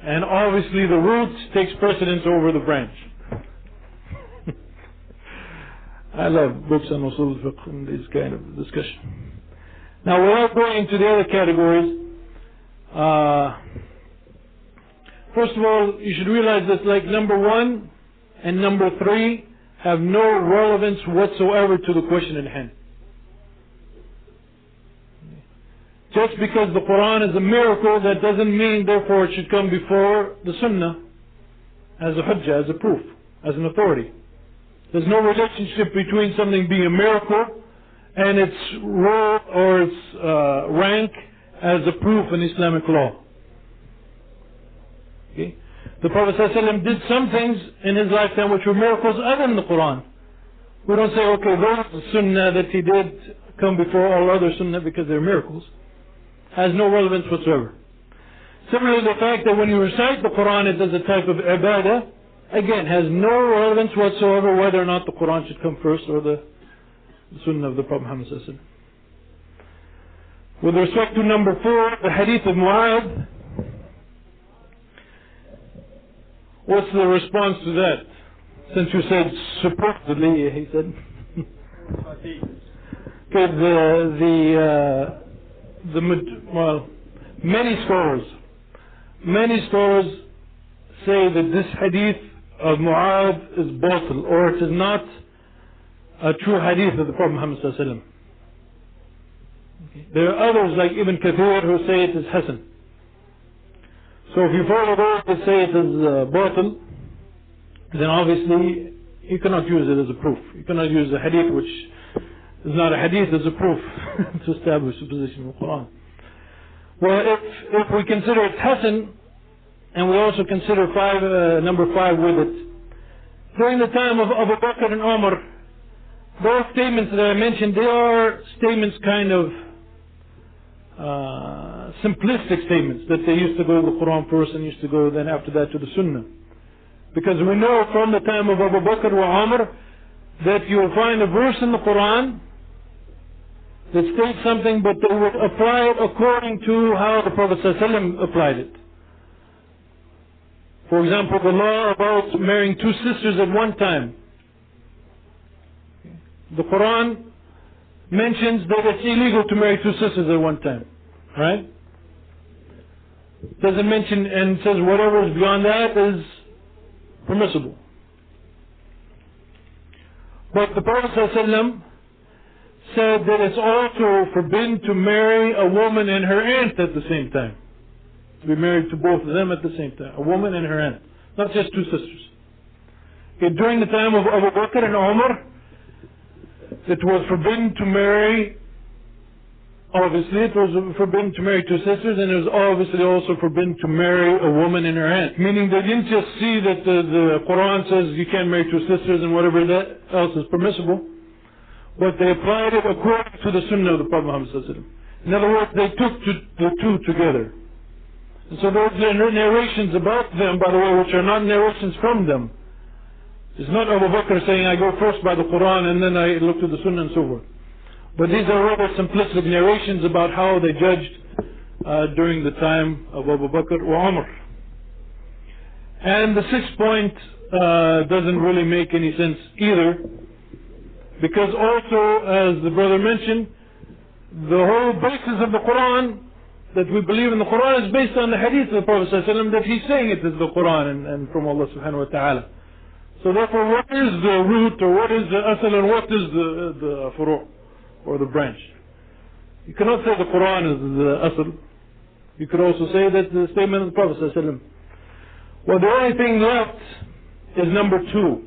And obviously the root takes precedence over the branch. I love books on Usul al-Fiqh and this kind of discussion. Now, without going into the other categories, first of all, you should realize that like number 1 and number 3 have no relevance whatsoever to the question at hand. Just because the Quran is a miracle, that doesn't mean therefore it should come before the Sunnah as a hujjah, as a proof, as an authority. There's no relationship between something being a miracle and its role or its rank as a proof in Islamic law. Okay? The Prophet ﷺ did some things in his lifetime which were miracles other than the Quran. We don't say, okay, those Sunnah that he did come before all other Sunnah because they're miracles. has no relevance whatsoever. Similarly, the fact that when you recite the Qur'an it is a type of ibadah, again, has no relevance whatsoever whether or not the Qur'an should come first or the Sunnah of the Prophet Muhammad sallallahu alaihi wasallam. With respect to number 4, the Hadith of Mu'adh, what's the response to that? Since you said supposedly, he said. Well, many scholars say that this Hadith of Mu'adh is batil, or it is not a true Hadith of the Prophet Muhammad sallallahu alaihi wasallam. There are others like Ibn Kathir who say it is Hasan. So if you follow those that say it is batil, then obviously you cannot use it as a proof. You cannot use a hadith which is not a hadith as a proof to establish the position of the Qur'an. Well, if we consider it Hasan, and we also consider number 5 with it, during the time of Abu Bakr and Umar, those statements that I mentioned, they are statements kind of simplistic statements, that they used to go to the Qur'an first and used to go then after that to the Sunnah. Because we know from the time of Abu Bakr wa Umar that you will find a verse in the Qur'an that states something, but they would apply it according to how the Prophet ﷺ applied it. For example, the law about marrying 2 sisters at one time. The Qur'an mentions that it's illegal to marry 2 sisters at one time. Right? Doesn't mention, and says whatever is beyond that is permissible. But the Prophet ﷺ said that it's also forbidden to marry a woman and her aunt at the same time. To be married to both of them at the same time. A woman and her aunt. Not just 2 sisters. Okay, during the time of Abu Bakr and Umar, it was forbidden to marry, obviously it was forbidden to marry 2 sisters, and it was obviously also forbidden to marry a woman and her aunt. Meaning they didn't just see that the Qur'an says you can't marry 2 sisters and whatever that else is permissible, but they applied it according to the Sunnah of the Prophet Muhammad sallallahu alaihi wasallam. In other words, they took the 2 together. And so those are narrations about them, by the way, which are not narrations from them. It's not Abu Bakr saying I go first by the Qur'an and then I look to the Sunnah and so forth. But these are rather simplistic narrations about how they judged during the time of Abu Bakr or Umar. And the 6th point doesn't really make any sense either, because also, as the brother mentioned, the whole basis of the Qur'an, that we believe in the Qur'an, is based on the hadith of the Prophet ﷺ, that he's saying it is the Qur'an and from Allah subhanahu wa ta'ala. So therefore, what is the root, or what is the asal, and what is the furu', or the branch? You cannot say the Qur'an is the asal. You could also say that the statement of the Prophet ﷺ. Well, the only thing left is number 2.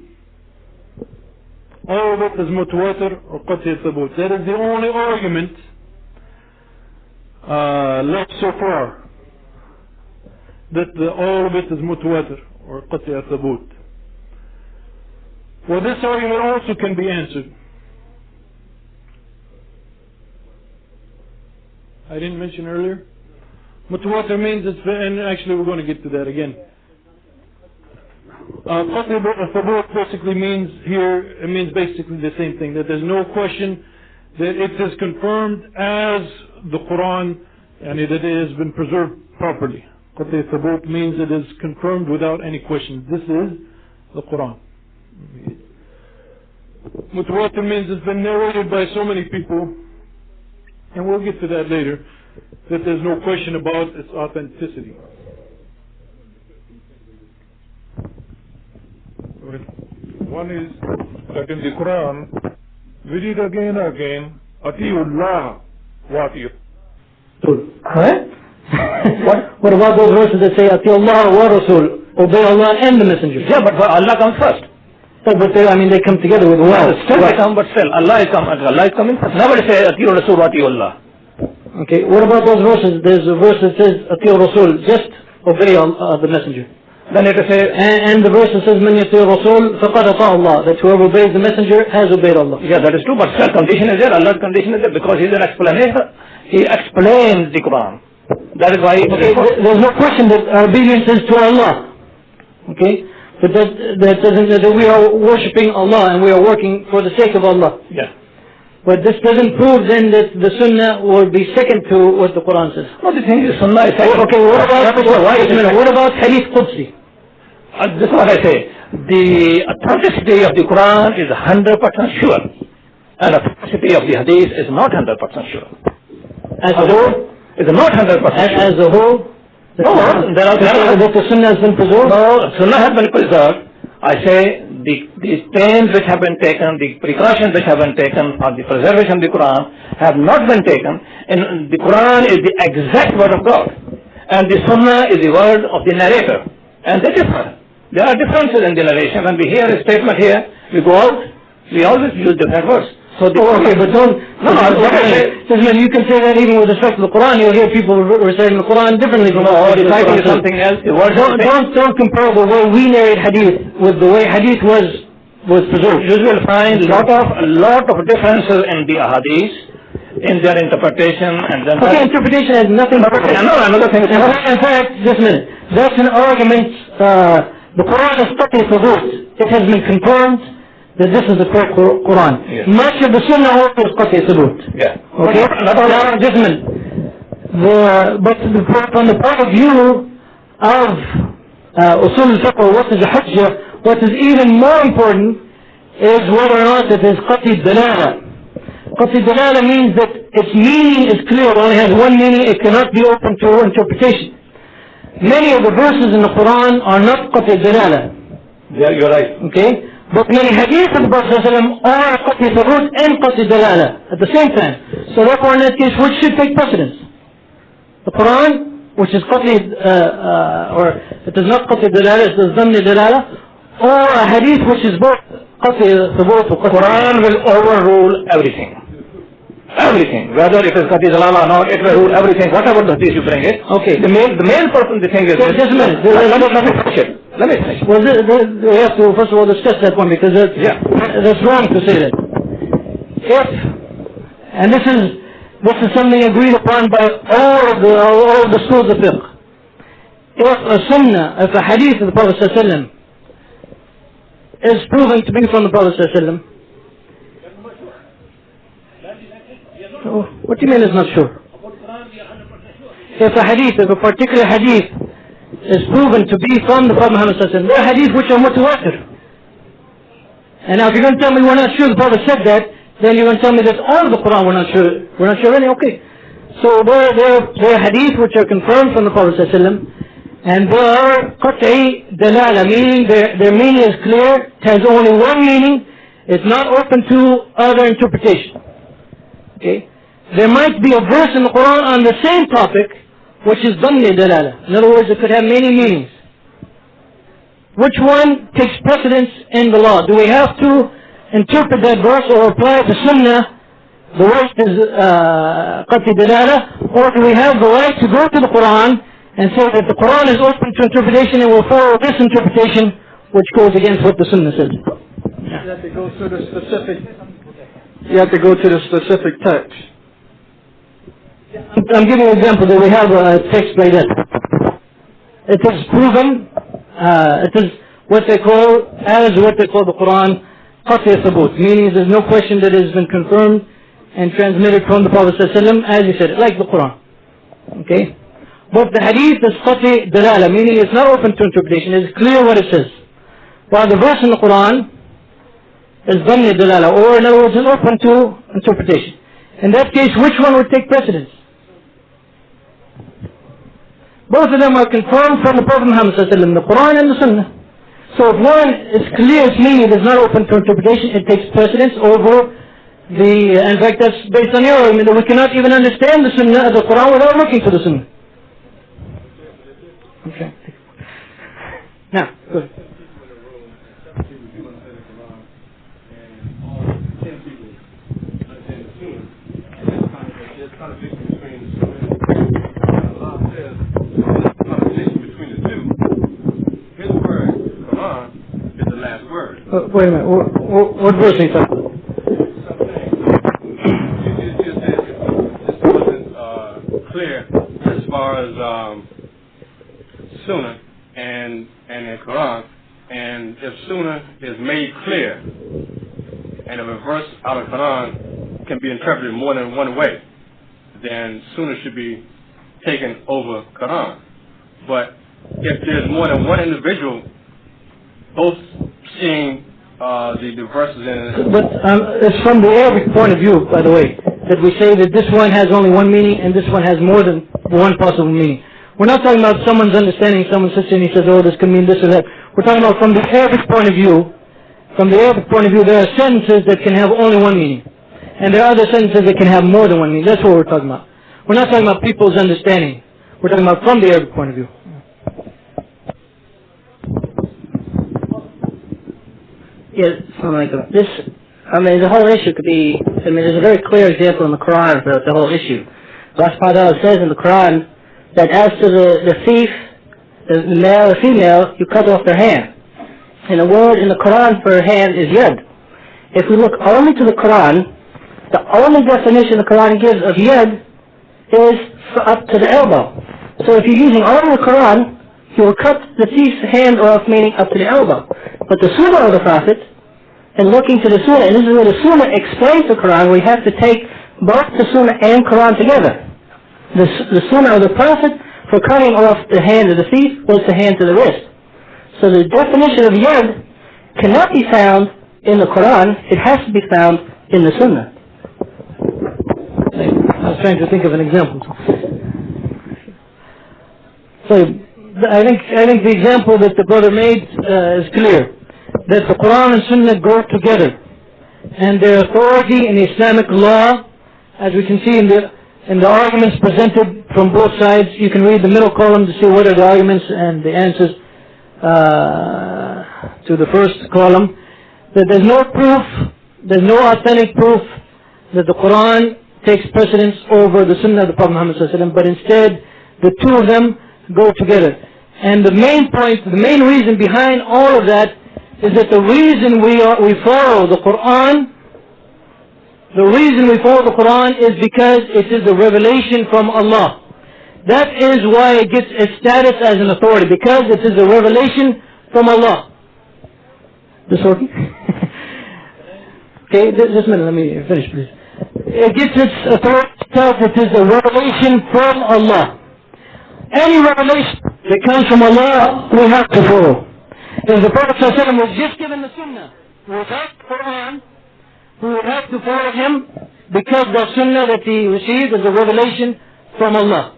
All of it is mutawatir or qat'i thabut. That is the only argument left so far. That all of it is mutawatir or qat'i thabut. Well, this argument also can be answered. I didn't mention earlier. Mutawatir means it's, and actually we're going to get to that again. Qat'i thabut basically means here, it means basically the same thing, that there's no question that it is confirmed as the Qur'an, and that it has been preserved properly. Qat'i thabut means it is confirmed without any question. This is the Qur'an. Mutawatir means it's been narrated by so many people, and we'll get to that later, that there's no question about its authenticity. One is that in the Quran, we read again and again, Atiullah wa ati'u. What about those verses that say Atiullah wa Rasul, obey Allah and the Messenger? Yeah, but Allah comes first. Oh, but they come together with well. Still they come, but still Allah is coming first. Nobody say Ati'u Rasul wa ati'ullah. Okay, what about those verses? There's a verse that says Ati'u Rasul, just obey the Messenger. then it says, and the verse says, "Man yati Rasul faqad ata Allah," that whoever obeys the messenger has obeyed Allah. yeah, that is true, but still condition is there, Allah's condition is there, because He is an explainer. He explains the Quran. That is why. Okay, there's no question that our obedience is to Allah. Okay, but that doesn't that we are worshipping Allah and we are working for the sake of Allah. Yeah. But this doesn't prove then that the Sunnah will be second to what the Quran says. No, the thing is, Sunnah is second. Okay, what about Hadith Qudsi? This is what I say. The authenticity of the Quran is 100% sure, and the authenticity of the Hadith is not 100% sure. As a whole? Is not 100% sure. As a whole? No, there are that the Sunnah has been preserved? No, Sunnah has been preserved. I say the pains which have been taken, the precautions which have been taken for the preservation of the Quran have not been taken. And the Quran is the exact word of God, and the Sunnah is the word of the narrator, and they differ. There are differences in the narration. When we hear a statement here, we go out, we always use different words. So okay, but don't. You can say that even with respect to the Quran, you'll hear people reciting the Quran differently from reciting something else. Don't compare the way we narrate Hadith with the way Hadith was preserved. You will find a lot of differences in the Hadith, in their interpretation, and then. Okay, interpretation has nothing to do with it. Another thing. In fact, just a minute. That's an argument. The Quran is qat'i thubut. It has been confirmed that this is the correct Quran. Yes. Much of the Sunnah also is qat'i thubut. Yeah. Okay? Now, just a minute. But from the point of view of usul al-fiqh, or what is a hujjah, what is even more important is whether or not it is qat'i dalala. Qat'i dalala means that its meaning is clear. It only has one meaning. It cannot be open to interpretation. Many of the verses in the Quran are not qat'i dalala. Yeah, you're right. Okay? But many hadith of the Prophet ﷺ are qat'i thubut and qat'i dalala at the same time. So therefore in that case, which should take precedence? The Quran, which is qat'i, or it is not qat'i dalala, it is dhamni dalala, or a hadith which is both qat'i thubut or qat'i. Quran will overrule everything. Everything, whether it is qat'i dalala or not, it will rule everything, whatever the hadith you bring it. Okay. The main person, the thing is... Just a minute. Let me finish. Well, we have to first of all discuss that one, because that's wrong to say that. And this is something agreed upon by all of the schools of fiqh. If a hadith of the Prophet ﷺ is proven to be from the Prophet ﷺ, what do you mean it's not sure? If a particular hadith is proven to be from the Prophet Muhammad ﷺ, there are hadith which are mutawatir. And now if you're going to tell me we're not sure the Prophet said that, then you're going to tell me that all of the Quran we're not sure any, okay. So there are hadith which are confirmed from the Prophet ﷺ, and there are qat'i dalala, meaning their meaning is clear, it has only one meaning, it's not open to other interpretation. Okay? There might be a verse in the Quran on the same topic which is dhamni dalala. In other words, it could have many meanings. Which one takes precedence in the law? Do we have to interpret that verse or apply the sunnah, the verse is qat'i dalala, or do we have the right to go to the Quran and say that the Quran is open to interpretation and will follow this interpretation which goes against what the sunnah says? You have to go to the specific. You have to go to the specific text. I'm giving an example that we have a text like that. It is proven, it is what they call the Quran qat'i thubut, meaning there's no question that it has been confirmed and transmitted from the Prophet ﷺ, as you said, like the Quran. Okay? But the hadith is qat'i dalala, meaning it's not open to interpretation, it's clear what it says. While the verse in the Quran is dhamni dalala, or in other words, is open to interpretation. In that case, which one would take precedence? Both of them are confirmed from the Prophet Muhammad ﷺ, the Quran and the Sunnah. So if one is clear, its meaning is not open to interpretation, it takes precedence over in fact that's based on your argument that we cannot even understand the Sunnah of the Quran without looking to the Sunnah. Okay. Now, good. Wait a minute. What verse are you talking about? This wasn't clear as far as Sunnah and the Quran. And if Sunnah is made clear, and if a verse out of Quran can be interpreted more than one way, then Sunnah should be taken over Quran. But if there's more than one individual both seeing the verses in... But it's from the Arabic point of view, by the way, that we say that this one has only one meaning and this one has more than one possible meaning. We're not talking about someone's understanding. Someone sits in and he says, oh, this can mean this or that. We're talking about from the Arabic point of view. From the Arabic point of view, there are sentences that can have only one meaning. And there are other sentences that can have more than one meaning. That's what we're talking about. We're not talking about people's understanding. We're talking about from the Arabic point of view. Yes, the whole issue could be, there's a very clear example in the Quran for the whole issue. Allah subhanahu wa ta'ala says in the Quran that as to the thief, the male or female, you cut off their hand. And the word in the Quran for hand is yad. If we look only to the Quran, the only definition the Quran gives of yad is up to the elbow. So if you're using only the Quran, you will cut the thief's hand off, meaning up to the elbow. But the Sunnah of the Prophet, and looking to the Sunnah, and this is where the Sunnah explains the Quran, we have to take both the Sunnah and Quran together. The Sunnah of the Prophet for cutting off the hand of the thief was the hand to the wrist. So the definition of yad cannot be found in the Quran, it has to be found in the Sunnah. I was trying to think of an example. So I think the example that the brother made is clear. That the Quran and Sunnah go together. And their authority in Islamic law, as we can see in the arguments presented from both sides, you can read the middle column to see what are the arguments and the answers to the first column. That there's no proof, there's no authentic proof that the Quran takes precedence over the Sunnah of the Prophet Muhammad ﷺ, but instead the two of them go together. And the main point, the main reason behind all of that is that the reason we follow the Qur'an, is because it is a revelation from Allah. That is why it gets its status as an authority, because it is a revelation from Allah. This working? Okay, just a minute, let me finish please. It gets its authority because it is a revelation from Allah. Any revelation that comes from Allah, we have to follow. If the Prophet ﷺ was just given the Sunnah without Quran, we would have to follow him because the Sunnah that he received is a revelation from Allah.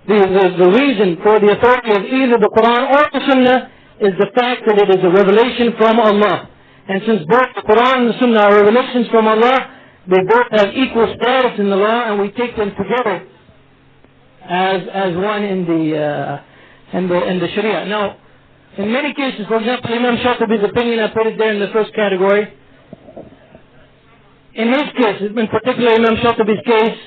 The reason for the authority of either the Quran or the Sunnah is the fact that it is a revelation from Allah. And since both the Quran and the Sunnah are revelations from Allah, they both have equal status in the law, and we take them together as one in the Sharia. Now, in many cases, for example, Imam Shatibi's opinion, I put it there in the first category. In his case, in particular Imam Shatibi's case,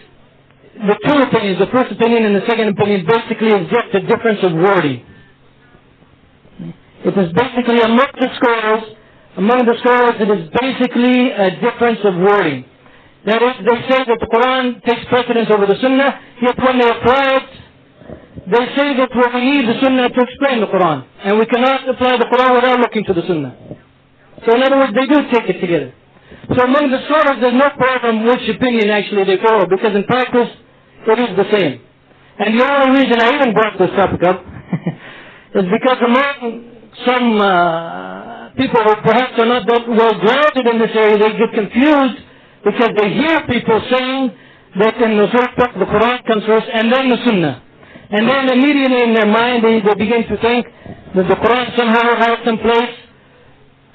the two opinions, the first opinion and the second opinion, basically is just a difference of wording. It is basically among the scholars, it is basically a difference of wording. That is, they say that the Quran takes precedence over the Sunnah, yet when they apply it, they say that we need the Sunnah to explain the Quran. And we cannot apply the Quran without looking to the Sunnah. So in other words, they do take it together. So among the scholars, there's no problem which opinion actually they follow, because in practice, it is the same. And the only reason I even brought this topic up is because among some people who perhaps are not that well grounded in this area, they get confused because they hear people saying that in the first part the Quran comes first and then the Sunnah. And then immediately in their mind they begin to think that the Quran somehow has some place,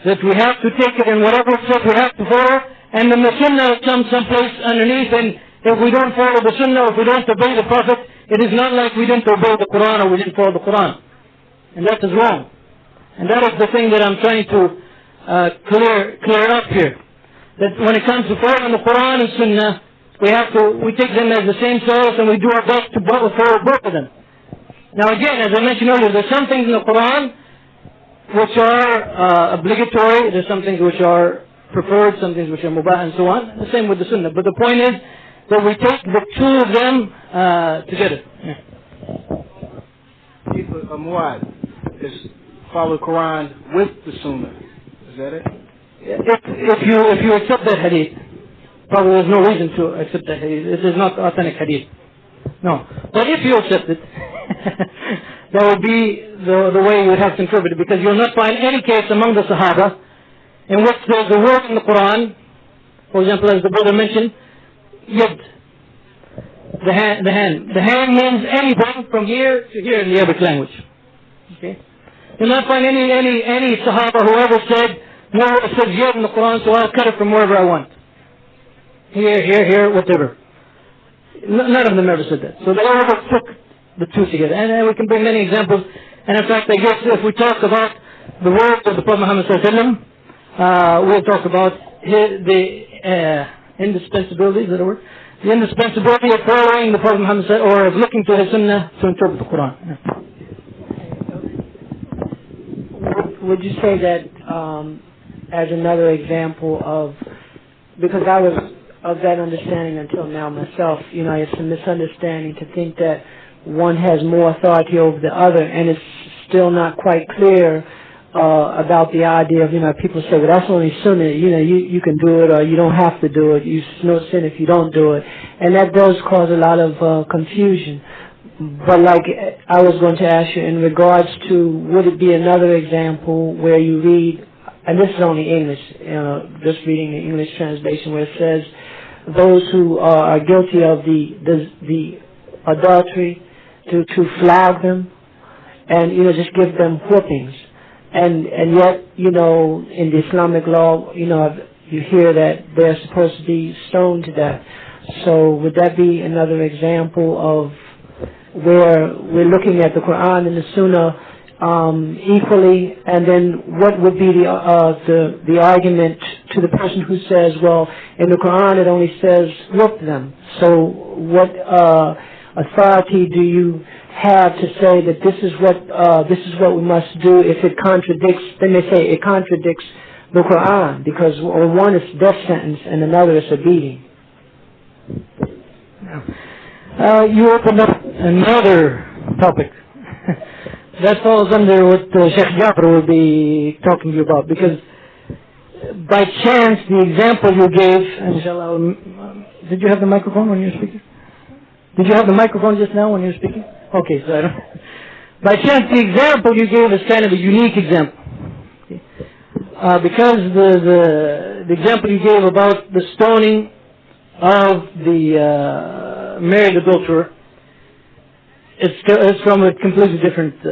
that we have to take it and whatever it says we have to follow, and then the Sunnah comes someplace underneath, and if we don't follow the Sunnah, if we don't obey the Prophet, it is not like we didn't obey the Quran or we didn't follow the Quran. And that is wrong. And that is the thing that I'm trying to clear up here. That when it comes to following the Quran and Sunnah, we take them as the same source and we do our best to follow both of them. Now again, as I mentioned earlier, there's some things in the Quran which are obligatory, there's some things which are preferred, some things which are mubah, and so on. The same with the sunnah. But the point is that we take the two of them together. A muad is follow the Quran with the sunnah. Is that it? If you accept that hadith, probably there's no reason to accept that hadith. It is not authentic hadith. No. But if you accept it, that would be the way you would have to interpret it, because you'll not find any case among the Sahaba in which there's a word in the Quran, for example, as the brother mentioned, yad, the hand. The hand means anything from here to here in the Arabic language. Okay? You'll not find any Sahaba who ever said, no, it says yad in the Quran, so I'll cut it from wherever I want. Here, whatever. None of them ever said that. So they all took the two together. And we can bring many examples. And in fact, I guess if we talk about the words of the Prophet Muhammad ﷺ, we'll talk about the indispensability, is that a word? The indispensability of following the Prophet Muhammad or of looking to his sunnah to interpret the Quran. Would you say that as another example of, because I was of that understanding until now myself, it's a misunderstanding to think that one has more authority over the other, and it's still not quite clear about the idea of, people say, well, that's only sunnah, you can do it or you don't have to do it, it's no sin if you don't do it, and that does cause a lot of confusion. But like I was going to ask you in regards to, would it be another example where you read, and this is only English, just reading the English translation, where it says, those who are guilty of the adultery, to flag them, and just give them whoopings, and yet in the Islamic law you hear that they're supposed to be stoned to death. So would that be another example of where we're looking at the Quran and the Sunnah equally, and then what would be the argument to the person who says, well, in the Quran it only says whoop them. So what authority do you have to say that this is what we must do if it contradicts? Then they say it contradicts the Quran, because one is death sentence and another is a beating. You opened up another topic. That falls under what Sheikh Jafar will be talking to you about, because by chance the example you gave, inshallah, did you have the microphone when you were speaking? Did you have the microphone just now when you were speaking? Okay, so I don't. By chance the example you gave is kind of a unique example. Okay. Because the example you gave about the stoning of the married adulterer, it's from a completely different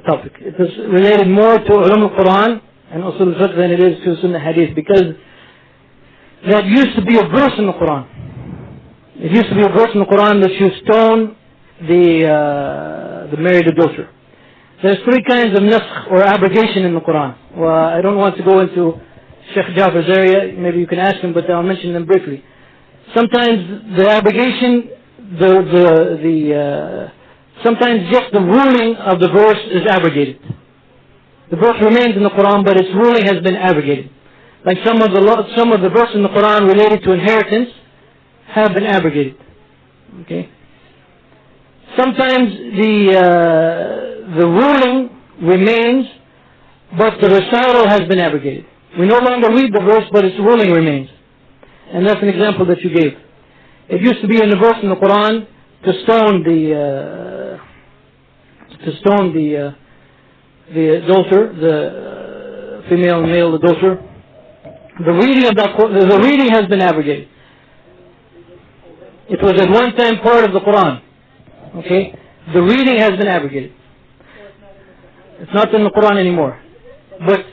topic. It is related more to ulum al-Quran and usul al-fiqh than it is to sunnah hadith, because that used to be a verse in the Quran. It used to be a verse in the Quran that you stone the married adulterer. There's three kinds of naskh or abrogation in the Quran. Well, I don't want to go into Sheikh Jafar's area. Maybe you can ask him, but I'll mention them briefly. Sometimes the abrogation, sometimes just the ruling of the verse is abrogated. The verse remains in the Quran, but its ruling has been abrogated. Like some of the verses in the Quran related to inheritance have been abrogated. Okay. Sometimes the ruling remains, but the recital has been abrogated. We no longer read the verse, but its ruling remains. And that's an example that you gave. It used to be in the verse in the Quran to stone the adulterer, the female and male adulterer. The reading has been abrogated. It was at one time part of the Quran. Okay? The reading has been abrogated. It's not in the Quran anymore. But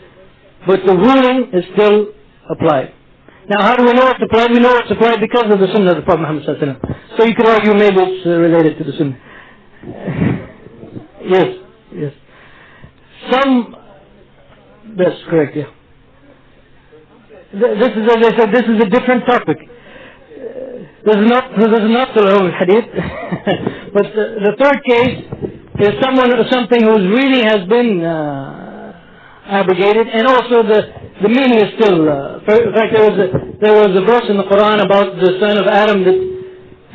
the ruling is still applied. Now, how do we know it's applied? We know it's applied because of the Sunnah of the Prophet Muhammad sallallahu alaihi wasallam. So you could argue maybe it's related to the Sunnah. Yes. That's correct, yeah. This is, as I said, this is a different topic. This is not the hadith. But the third case is something whose reading has been abrogated, and also the meaning is still. In fact, there was a verse in the Qur'an about the son of Adam that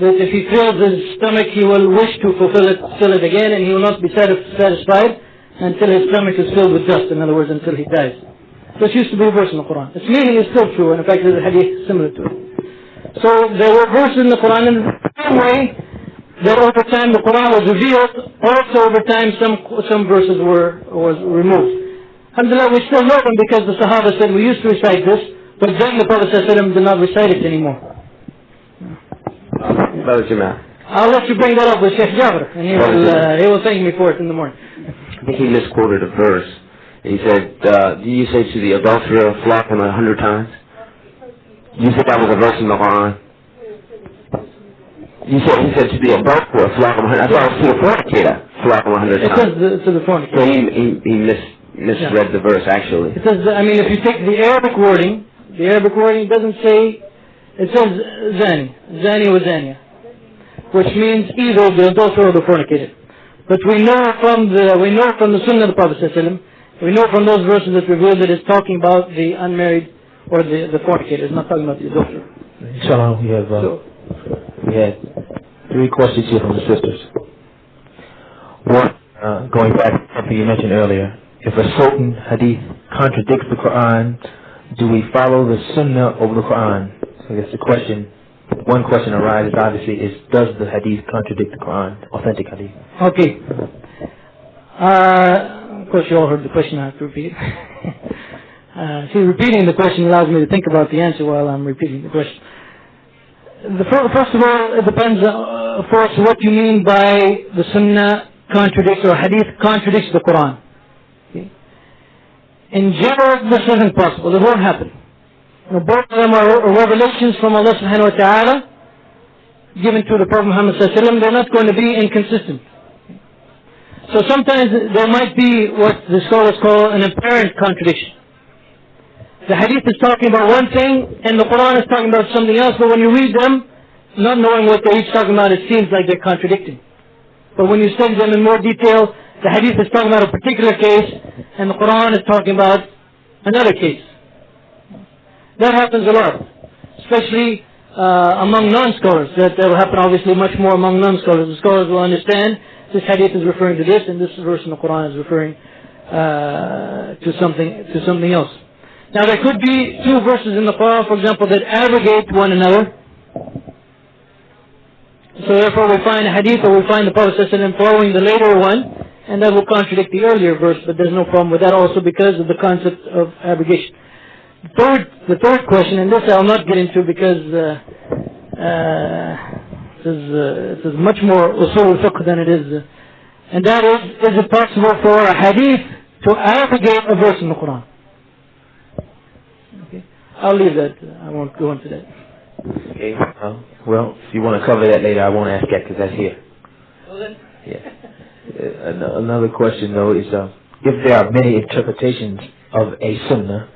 if he fills his stomach, he will wish to fill it again, and he will not be satisfied until his stomach is filled with dust. In other words, until he dies. So it used to be a verse in the Qur'an. Its meaning is still true, and in fact, there's a hadith similar to it. So there were verses in the Qur'an in the same way that over time the Qur'an was revealed. Also over time some verses was removed. Alhamdulillah, we still know them because the Sahaba said we used to recite this, but then the Prophet ﷺ did not recite it anymore. Brother Jamal. I'll let you bring that up with Sheikh Jabr, and he will thank me for it in the morning. I think he misquoted a verse. He said, do you say to the adulterer, flog him 100 times? You said that was a verse in the Quran. He said to the adulterer, flog him 100 times. I thought it was to the fornicator, flog him 100 times. It says to the fornicator. So he misread the verse, actually. It says, if you take the Arabic wording doesn't say, it says zani wa zaniya, which means either the adulterer or the fornicator. But we know from the Sunnah of the Prophet ﷺ, we know from those verses that reveal that it's talking about the unmarried or the fornicator. It's not talking about the adulterer. Inshallah, we had 3 questions here from the sisters. One, going back to something you mentioned earlier, if a certain hadith contradicts the Qur'an, do we follow the Sunnah over the Qur'an? So I guess one question arises obviously is, does the hadith contradict the Qur'an, authentic hadith? Okay. Of course you all heard the question, I have to repeat it. See, repeating the question allows me to think about the answer while I'm repeating the question. First of all, it depends, of course, what you mean by the Sunnah contradicts or hadith contradicts the Qur'an. Okay. In general, this isn't possible. It won't happen. Both of them are revelations from Allah subhanahu wa ta'ala given to the Prophet Muhammad sallallahu alaihi wasallam. They're not going to be inconsistent. So sometimes there might be what the scholars call an apparent contradiction. The hadith is talking about one thing and the Qur'an is talking about something else, but when you read them, not knowing what they're each talking about, it seems like they're contradicting. But when you study them in more detail, the hadith is talking about a particular case and the Qur'an is talking about another case. That happens a lot, especially among non-scholars. That will happen obviously much more among non-scholars. The scholars will understand this hadith is referring to this and this verse in the Qur'an is referring to something else. Now there could be 2 verses in the Qur'an, for example, that abrogate one another. So therefore we find a hadith or we find the Prophet ﷺ following the later one, and that will contradict the earlier verse, but there's no problem with that also because of the concept of abrogation. The third question, and this I'll not get into because it is much more usul al-fiqh than it is, and that is it possible for a hadith to abrogate a verse in the Qur'an? Okay, I'll leave that. I won't go into that. Okay. Well, if you want to cover that later, I won't ask that because that's here. Well then. Yeah. Another question though is, if there are many interpretations of a sunnah,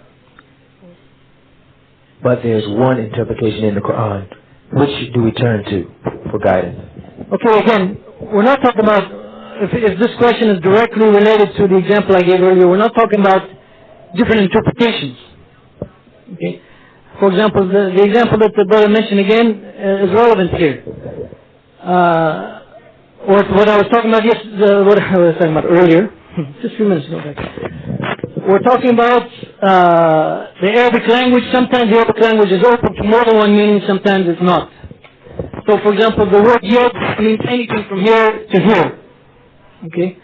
but there's one interpretation in the Qur'an, which do we turn to for guidance? Okay, again, we're not talking about, if this question is directly related to the example I gave earlier, we're not talking about different interpretations. Okay? For example, the example that the brother mentioned again is relevant here. Or what I was talking about what I was talking about earlier, just a few minutes ago. We're talking about the Arabic language. Sometimes the Arabic language is open to more than one meaning, sometimes it's not. So for example, the word yad means anything from here to here. Okay?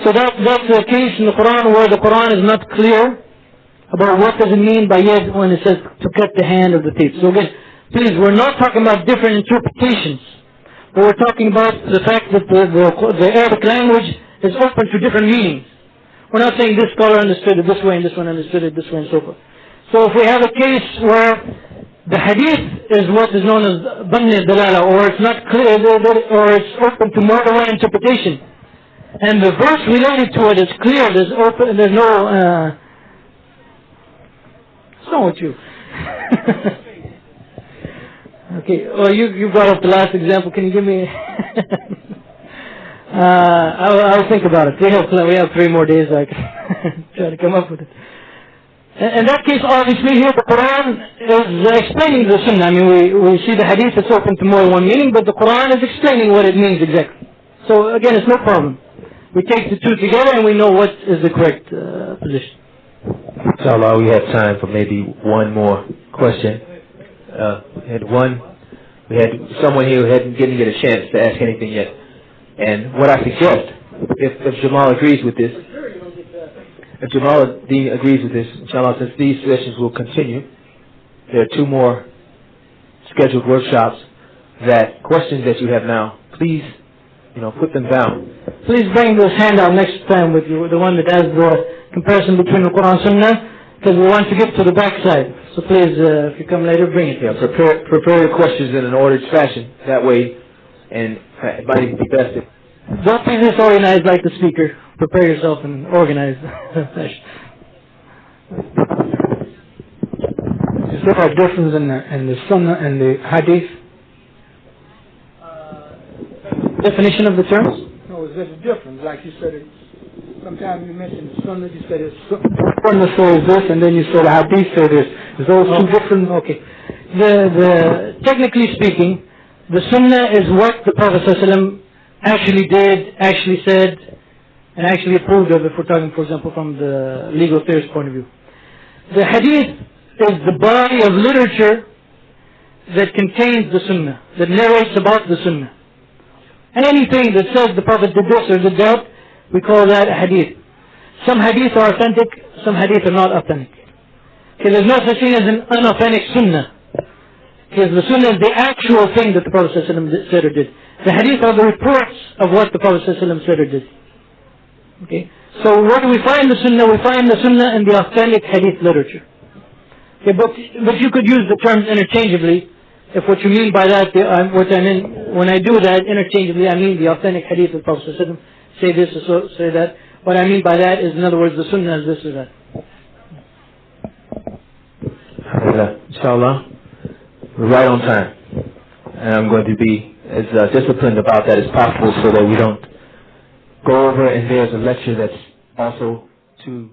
So that's the case in the Qur'an where the Qur'an is not clear about what does it mean by yad when it says to cut the hand of the thief. So again, please, we're not talking about different interpretations, but we're talking about the fact that the Arabic language is open to different meanings. We're not saying this scholar understood it this way and this one understood it this way and so forth. So if we have a case where the hadith is what is known as banni dalala, or it's not clear, or it's open to more than one interpretation, and the verse related to it is clear, there's no what's wrong with you? Okay, well you brought up the last example, can you give me I'll think about it. We have 3 more days. I can try to come up with it. In that case, obviously, here the Qur'an is explaining the Sunnah. I mean, we see the Hadith, it's open to more than one meaning, but the Qur'an is explaining what it means exactly. So again, it's no problem. We take the two together and we know what is the correct position. Inshallah, we have time for maybe one more question. We had someone here who didn't get a chance to ask anything yet. And what I suggest, if Jamal agrees with this, if Jamal agrees with this, inshallah, since these sessions will continue, there are 2 more scheduled workshops. That questions that you have now, please, put them down. Please bring this handout next time with you, the one that has the comparison between the Quran and Sunnah, because we want to get to the back side. So please, if you come later, bring it. Yeah, prepare your questions in an ordered fashion. That way, and it might even be best if... Don't be disorganized like the speaker. Prepare yourself in organized fashion. Is there a difference in the Sunnah and the Hadith? Definition of the terms? No, is there a difference? Like you said, sometimes you mentioned the Sunnah, you said it's Sunnah says this, and then you said Hadith says this. Is those 2 different? Okay. The technically speaking, the Sunnah is what the Prophet ﷺ actually did, actually said, and actually approved of, if we're talking, for example, from the legal theorist point of view. The Hadith is the body of literature that contains the Sunnah, that narrates about the Sunnah. And anything that says the Prophet did this or did that, we call that a Hadith. Some Hadith are authentic, some Hadith are not authentic. Okay, there's no such thing as an unauthentic Sunnah. Because the Sunnah is the actual thing that the Prophet ﷺ said or did. The Hadith are the reports of what the Prophet ﷺ said or did. Okay, so where do we find the Sunnah? We find the Sunnah in the authentic Hadith literature. Okay, but you could use the terms interchangeably. If what you mean by that, when I do that interchangeably, I mean the authentic Hadith of the Prophet ﷺ, say this or say that. What I mean by that is, in other words, the Sunnah is this or that. Inshallah, we're right on time. And I'm going to be as disciplined about that as possible so that we don't go over, and there's a lecture that's also to